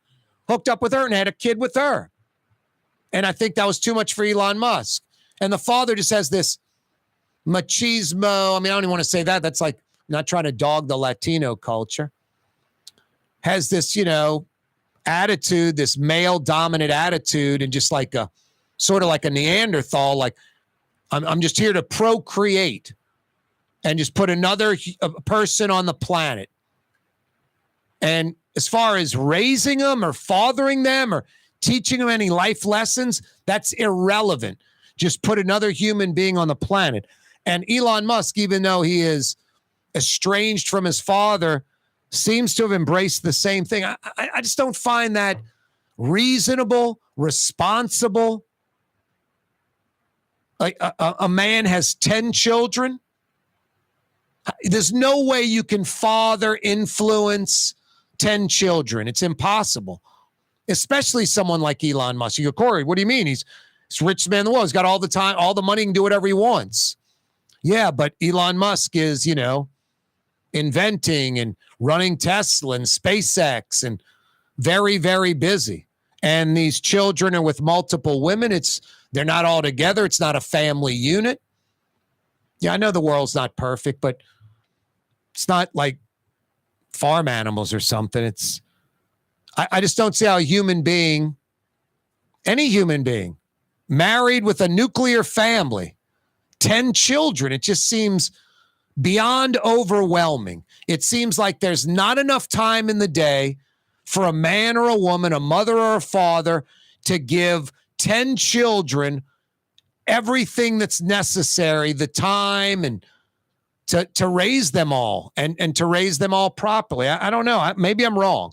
hooked up with her and had a kid with her. And I think that was too much for Elon Musk. And the father just has this machismo. I mean, I don't even want to say that. That's like not trying to dog the Latino culture. Has this, attitude, this male dominant attitude, and just like a sort of like a Neanderthal, like, I'm just here to procreate and just put another person on the planet. And as far as raising them or fathering them or teaching them any life lessons, that's irrelevant. Just put another human being on the planet. And Elon Musk, even though he is estranged from his father, seems to have embraced the same thing. I just don't find that reasonable, responsible. Like a man has 10 children. There's no way you can father, influence 10 children. It's impossible, especially someone like Elon Musk. You go, Corey, what do you mean? He's the richest man in the world. He's got all the time, all the money, he can do whatever he wants. Yeah, but Elon Musk is, inventing and running Tesla and SpaceX and very, very busy. And these children are with multiple women. They're not all together. It's not a family unit. Yeah, I know the world's not perfect, but it's not like farm animals or something. I just don't see how any human being, married with a nuclear family, 10 children, it just seems beyond overwhelming. It seems like there's not enough time in the day for a man or a woman, a mother or a father, to give 10 children everything that's necessary, the time, and to raise them all and to raise them all properly. I don't know. Maybe I'm wrong.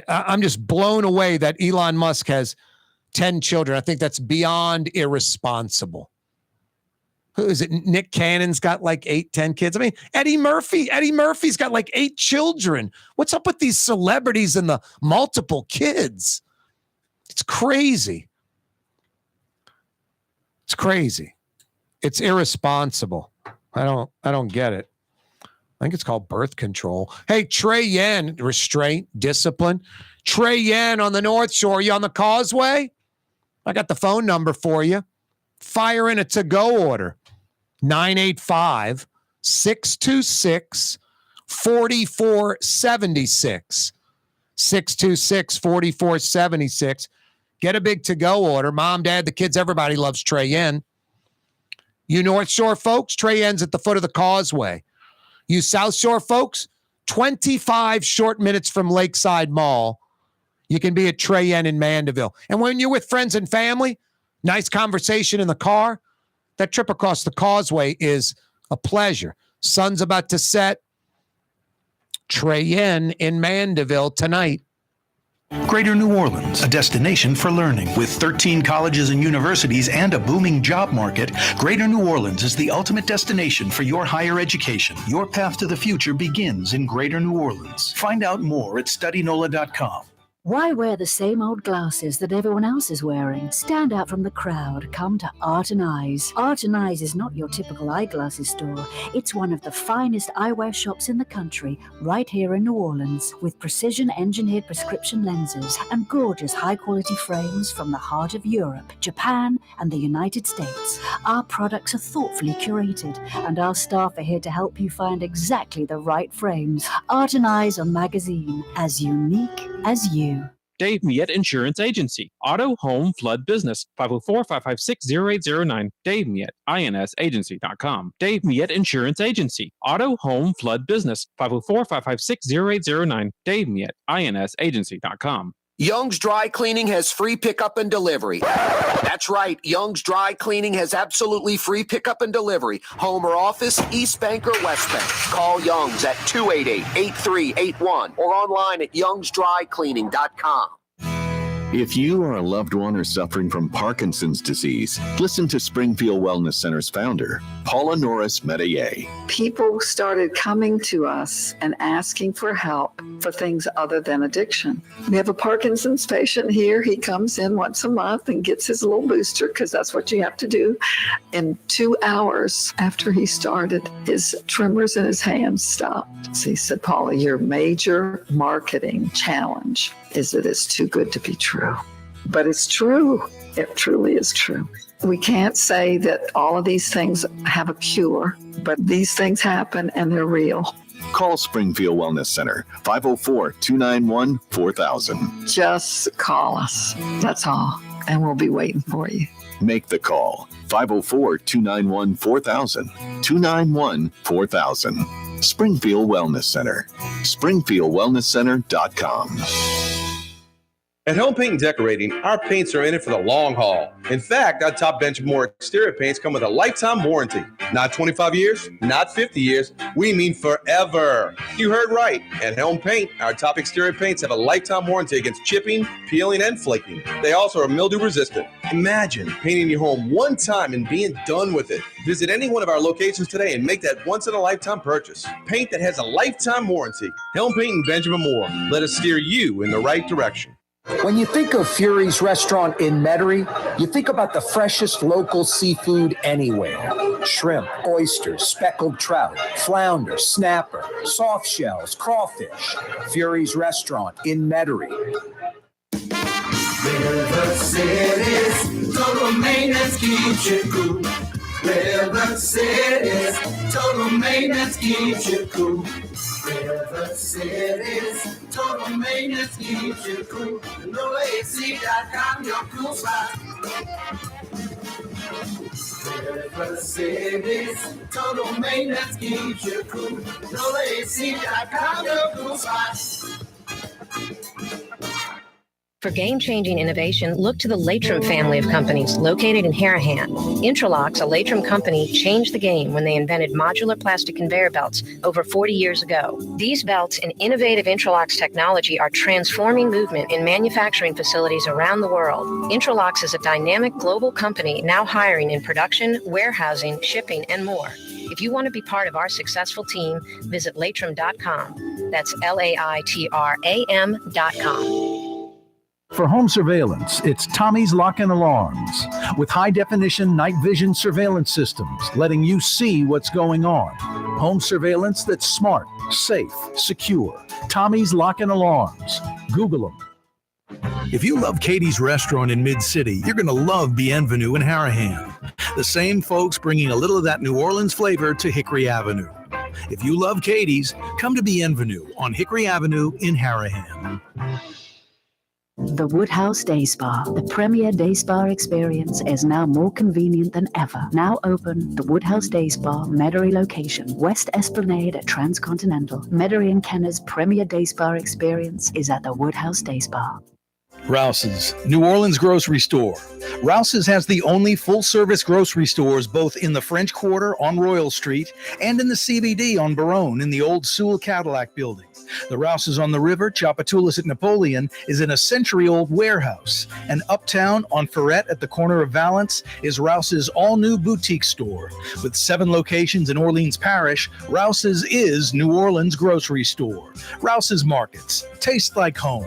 I'm just blown away that Elon Musk has 10 children. I think that's beyond irresponsible. Who is it? Nick Cannon's got like 10 kids. I mean, Eddie Murphy's got like 8 children. What's up with these celebrities and the multiple kids? It's crazy. It's crazy. It's irresponsible. I don't get it. I think it's called birth control. Hey, Trey Yan, restraint, discipline. Trey Yan on the North Shore. You on the causeway? I got the phone number for you. Fire in a to-go order. 985-626-4476. 626-4476. Get a big to-go order. Mom, Dad, the kids, everybody loves Trey Yan. You North Shore folks, Trey Yan's at the foot of the causeway. You South Shore folks, 25 short minutes from Lakeside Mall. You can be at Trey Yan in Mandeville. And when you're with friends and family, nice conversation in the car, that trip across the causeway is a pleasure. Sun's about to set. Trey Yan in Mandeville tonight. Greater New Orleans, a destination for learning. With 13 colleges and universities and a booming job market, Greater New Orleans is the ultimate destination for your higher education. Your path to the future begins in Greater New Orleans. Find out more at studynola.com. Why wear the same old glasses that everyone else is wearing? Stand out from the crowd. Come to Art and Eyes. Art and Eyes is not your typical eyeglasses store. It's one of the finest eyewear shops in the country, right here in New Orleans, with precision-engineered prescription lenses and gorgeous high-quality frames from the heart of Europe, Japan, and the United States. Our products are thoughtfully curated, and our staff are here to help you find exactly the right frames. Art and Eyes on magazine, as unique as you. Dave Miette Insurance Agency. Auto, home, flood, business. 504-556-0809. Dave Miette, INSagency.com. Dave Miette Insurance Agency. Auto, home, flood, business. 504-556-0809. Dave Miette, INSagency.com. Young's Dry Cleaning has free pickup and delivery. That's right. Young's Dry Cleaning has absolutely free pickup and delivery. Home or office, East Bank or West Bank. Call Young's at 288-8381 or online at youngsdrycleaning.com. If you or a loved one are suffering from Parkinson's disease, listen to Springfield Wellness Center's founder, Paula Norris Metier. People started coming to us and asking for help for things other than addiction. We have a Parkinson's patient here. He comes in once a month and gets his little booster, because that's what you have to do. In 2 hours after he started, his tremors in his hands stopped. So he said, Paula, your major marketing challenge is that it's too good to be true. But it's true. It truly is true. We can't say that all of these things have a cure, but these things happen and they're real. Call Springfield Wellness Center, 504-291-4000. Just call us. That's all. And we'll be waiting for you. Make the call. 504-291-4000. 291-4000. Springfield Wellness Center. SpringfieldWellnessCenter.com. At Home Paint and Decorating, our paints are in it for the long haul. In fact, our top Benjamin exterior paints come with a lifetime warranty. Not 25 years, not 50 years. We mean forever. You heard right. At Helm Paint, our top exterior paints have a lifetime warranty against chipping, peeling, and flaking. They also are mildew resistant. Imagine painting your home one time and being done with it. Visit any one of our locations today and make that once-in-a-lifetime purchase. Paint that has a lifetime warranty. Helm Paint and Benjamin Moore. Let us steer you in the right direction. When you think of Fury's restaurant in Metairie, you think about the freshest local seafood anywhere. Shrimp, oysters, speckled trout, flounder, snapper, soft shells, crawfish. Fury's restaurant in Metairie. River City's total maintenance keeps you cool. River City's total maintenance keeps you cool. River City's total maintenance keeps you cool. NoAC.com, your cool spot. River City's total maintenance keeps you cool. NoAC.com, your cool spot. For game-changing innovation, look to the Latrim family of companies located in Harahan. Intralocks, a Latrim company, changed the game when they invented modular plastic conveyor belts over 40 years ago. These belts and innovative Intralocks technology are transforming movement in manufacturing facilities around the world. Intralocks is a dynamic global company now hiring in production, warehousing, shipping, and more. If you want to be part of our successful team, visit latrim.com. That's LAITRAM.com. For home surveillance, it's Tommy's Lock and Alarms. With high-definition night vision surveillance systems, letting you see what's going on. Home surveillance that's smart, safe, secure. Tommy's Lock and Alarms. Google them. If you love Katie's Restaurant in Mid-City, you're going to love Bienvenue in Harahan. The same folks bringing a little of that New Orleans flavor to Hickory Avenue. If you love Katie's, come to Bienvenue on Hickory Avenue in Harahan. The Woodhouse Day Spa, the premier day spa experience, is now more convenient than ever. Now open, the Woodhouse Day Spa, Metairie location, West Esplanade at Transcontinental. Metairie and Kenner's premier day spa experience is at the Woodhouse Day Spa. Rouse's, New Orleans grocery store. Rouse's has the only full-service grocery stores both in the French Quarter on Royal Street and in the CBD on Baronne in the old Sewell Cadillac building. The Rouse's on the river, Tchoupitoulas at Napoleon, is in a century-old warehouse. And uptown on Ferret at the corner of Valence is Rouse's all-new boutique store. With 7 locations in Orleans Parish, Rouse's is New Orleans grocery store. Rouse's Markets. Taste like home.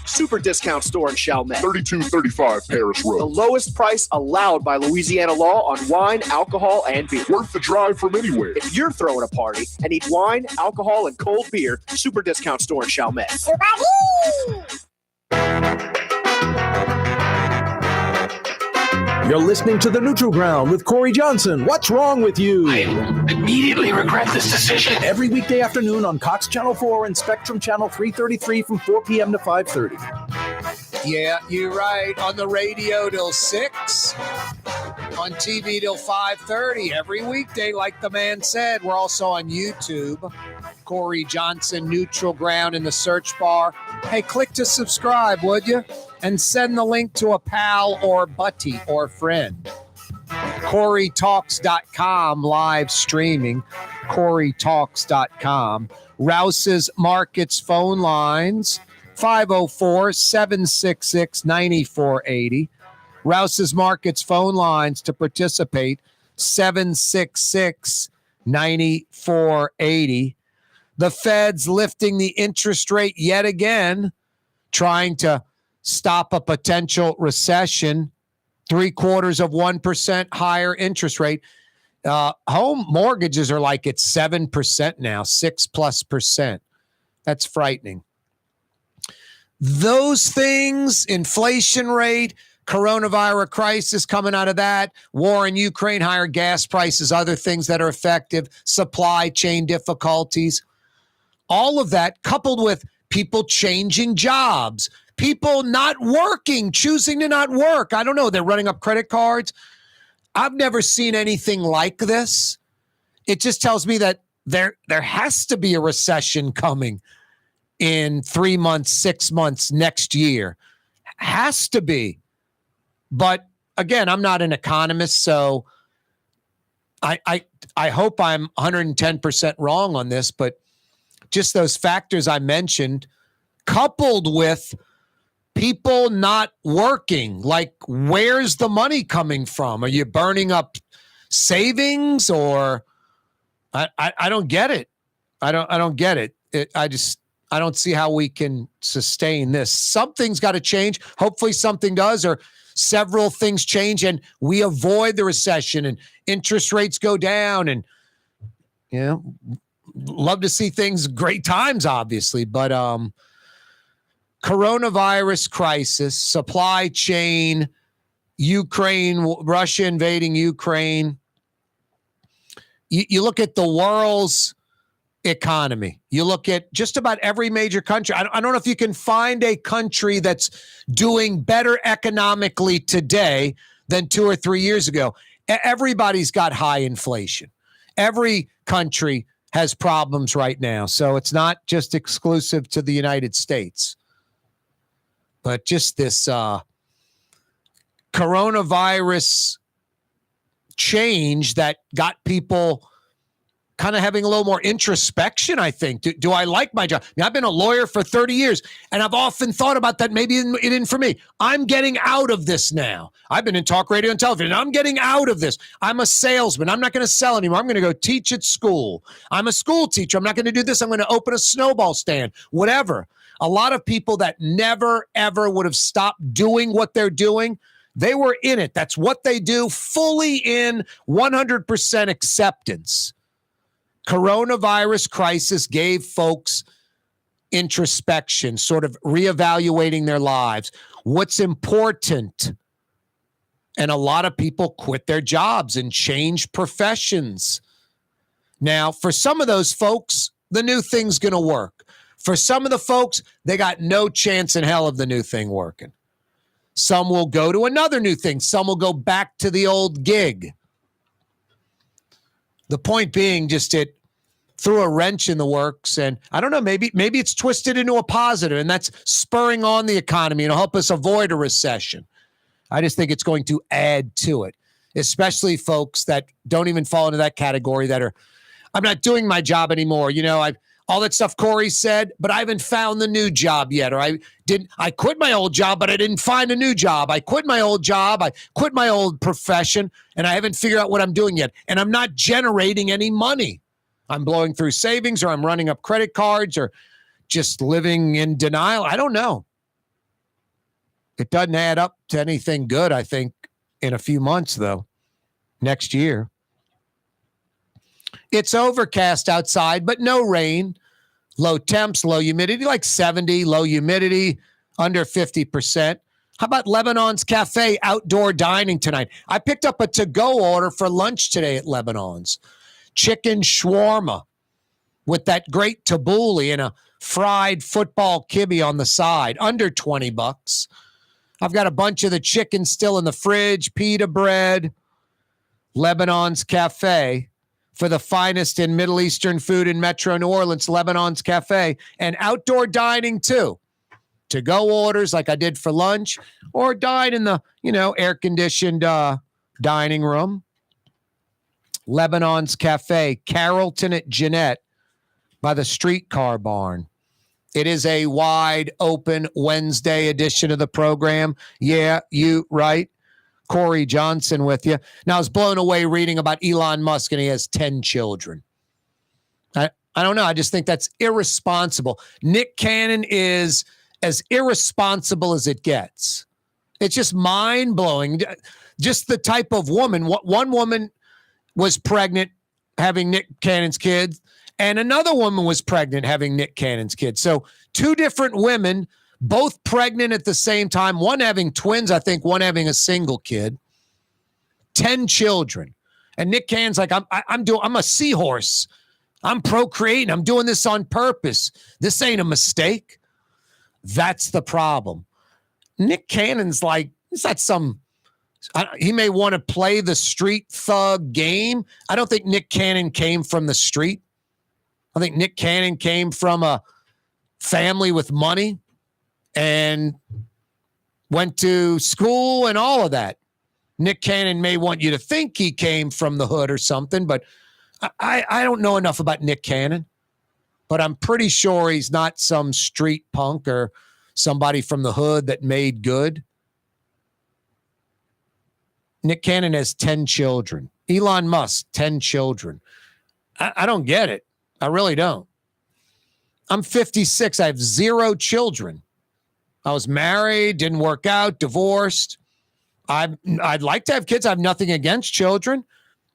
Super discount store in Chalmette. 3235 Paris Road. The lowest price allowed by Louisiana law on wine, alcohol, and beer. Worth the drive from anywhere. If you're throwing a party and need wine, alcohol, and cold beer, super discount store in Chalmette. You're listening to The Neutral Ground with Corey Johnson. What's wrong with you? I immediately regret this decision. Every weekday afternoon on Cox Channel 4 and Spectrum Channel 333 from 4 p.m. to 5:30. Yeah, you're right. On the radio till 6. On TV till 5:30. Every weekday, like the man said. We're also on YouTube. Corey Johnson, Neutral Ground in the search bar. Hey, click to subscribe, would you? And send the link to a pal or buddy or friend. CoreyTalks.com live streaming. CoreyTalks.com. Rouse's Markets phone lines. 504-766-9480. Rouse's Markets phone lines to participate. 766-9480. The Fed's lifting the interest rate yet again, trying to stop a potential recession. 0.75% higher interest rate. Home mortgages are like at 7% now, 6+%. That's frightening. Those things, inflation rate, coronavirus crisis coming out of that, war in Ukraine, higher gas prices, other things that are effective, supply chain difficulties, all of that coupled with people changing jobs, people not working, choosing to not work. I don't know. They're running up credit cards. I've never seen anything like this. It just tells me that there has to be a recession coming in 3 months, 6 months, next year. Has to be. But again, I'm not an economist, so I hope I'm 110% wrong on this, but just those factors I mentioned, coupled with people not working, like where's the money coming from? Are you burning up savings, or I don't get it. I don't get it. I don't see how we can sustain this. Something's got to change. Hopefully something does, or several things change and we avoid the recession and interest rates go down, and love to see things, great times, obviously, but coronavirus crisis, supply chain, Ukraine, Russia invading Ukraine. You look at the world's economy. You look at just about every major country. I don't know if you can find a country that's doing better economically today than 2 or 3 years ago. Everybody's got high inflation. Every country has problems right now. So it's not just exclusive to the United States. But just this coronavirus change that got people kind of having a little more introspection, I think. Do I like my job? I've been a lawyer for 30 years, and I've often thought about that. Maybe it isn't for me. I'm getting out of this now. I've been in talk radio and television. I'm getting out of this. I'm a salesman. I'm not going to sell anymore. I'm going to go teach at school. I'm a school teacher. I'm not going to do this. I'm going to open a snowball stand, whatever. A lot of people that never, ever would have stopped doing what they're doing, they were in it. That's what they do, fully in 100% acceptance. Coronavirus crisis gave folks introspection, sort of reevaluating their lives. What's important? And a lot of people quit their jobs and change professions. Now, for some of those folks, the new thing's going to work. For some of the folks, they got no chance in hell of the new thing working. Some will go to another new thing. Some will go back to the old gig. The point being, just it threw a wrench in the works, and I don't know, maybe it's twisted into a positive, and that's spurring on the economy and help us avoid a recession. I just think it's going to add to it, especially folks that don't even fall into that category, that are, I'm not doing my job anymore. All that stuff Corey said, but I haven't found the new job yet. Or I quit my old job, but I didn't find a new job. I quit my old job. I quit my old profession, and I haven't figured out what I'm doing yet. And I'm not generating any money. I'm blowing through savings, or I'm running up credit cards, or just living in denial. I don't know. It doesn't add up to anything good, I think, in a few months, though, next year. It's overcast outside, but no rain. Low temps, low humidity, like 70, low humidity, under 50%. How about Lebanon's Cafe outdoor dining tonight? I picked up a to-go order for lunch today at Lebanon's. Chicken shawarma with that great tabbouleh and a fried football kibbe on the side, under $20. I've got a bunch of the chicken still in the fridge, pita bread. Lebanon's Cafe, for the finest in Middle Eastern food in Metro New Orleans, Lebanon's Cafe, and outdoor dining too. To-go orders like I did for lunch, or dine in the, air-conditioned dining room. Lebanon's Cafe, Carrollton at Jeanette by the streetcar barn. It is a wide open Wednesday edition of the program. Yeah, you right. Corey Johnson with you. Now, I was blown away reading about Elon Musk, and he has 10 children. I don't know. I just think that's irresponsible. Nick Cannon is as irresponsible as it gets. It's just mind-blowing. Just the type of woman. One woman was pregnant having Nick Cannon's kids, and another woman was pregnant having Nick Cannon's kids. So 2 different women, both pregnant at the same time, one having twins, I think, one having a single kid. 10 children. And Nick Cannon's like, I'm a seahorse. I'm procreating. I'm doing this on purpose. This ain't a mistake. That's the problem. Nick Cannon's like, he's not he may want to play the street thug game. I don't think Nick Cannon came from the street. I think Nick Cannon came from a family with money and went to school and all of that. Nick Cannon may want you to think he came from the hood or something, but I don't know enough about Nick Cannon. But I'm pretty sure he's not some street punk or somebody from the hood that made good. Nick Cannon has 10 children. Elon Musk, 10 children. I don't get it. I really don't. I'm 56. I have 0 children. I was married, didn't work out, divorced. I'd like to have kids. I have nothing against children.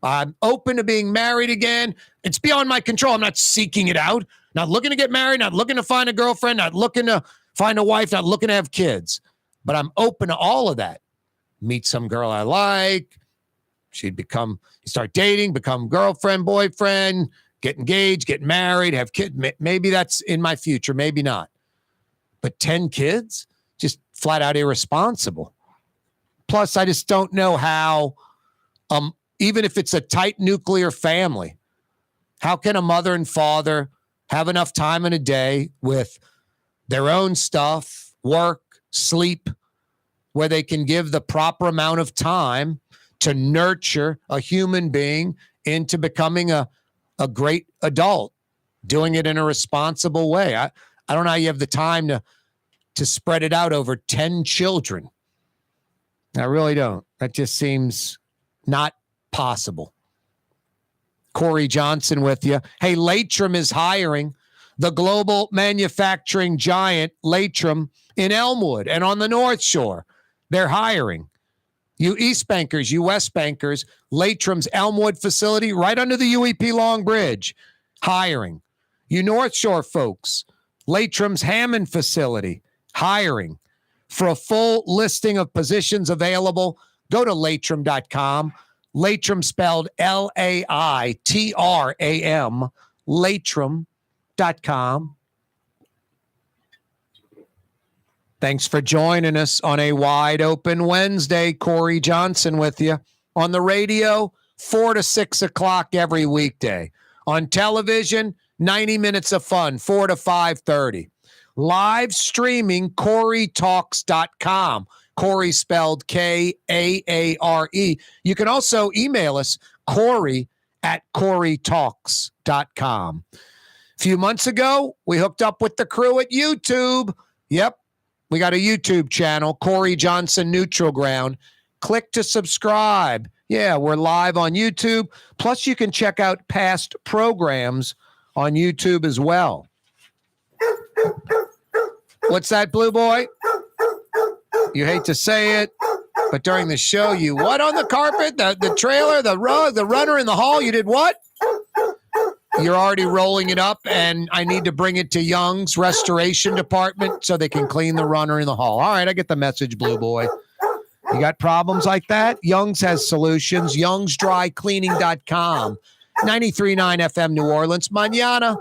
I'm open to being married again. It's beyond my control. I'm not seeking it out. Not looking to get married, not looking to find a girlfriend, not looking to find a wife, not looking to have kids. But I'm open to all of that. Meet some girl I like. You start dating, become girlfriend, boyfriend, get engaged, get married, have kids. Maybe that's in my future, maybe not. But 10 kids? Just flat out irresponsible. Plus, I just don't know how, even if it's a tight nuclear family, how can a mother and father have enough time in a day with their own stuff, work, sleep, where they can give the proper amount of time to nurture a human being into becoming a great adult, doing it in a responsible way? I don't know how you have the time to spread it out over 10 children. I really don't. That just seems not possible. Corey Johnson with you. Hey, Latrim is hiring. The global manufacturing giant Latrim in Elmwood and on the North Shore. They're hiring. You East Bankers, you West Bankers, Latrim's Elmwood facility right under the UEP Long Bridge, hiring. You North Shore folks, Latrim's Hammond facility, hiring. For a full listing of positions available, go to Latrim.com. Latrim spelled L-A-I-T-R-A-M, Latrim.com. Thanks for joining us on a wide open Wednesday. Corey Johnson with you on the radio, 4 to 6 o'clock every weekday. On television, 90 minutes of fun, 4 to 5:30. Live streaming, CoreyTalks.com. Corey spelled K-A-A-R-E. You can also email us, Corey@CoreyTalks.com. A few months ago, we hooked up with the crew at YouTube. Yep. We got a YouTube channel, Corey Johnson Neutral Ground. Click to subscribe. Yeah, we're live on YouTube. Plus, you can check out past programs on YouTube as well. What's that, Blue Boy? You hate to say it, but during the show, you what on the carpet? The trailer, the rug, the runner in the hall? You did what? You're already rolling it up, and I need to bring it to Young's restoration department so they can clean the runner in the hall. All right, I get the message, Blue Boy. You got problems like that? Young's has solutions. YoungsDryCleaning.com. 93.9 FM New Orleans. Mañana.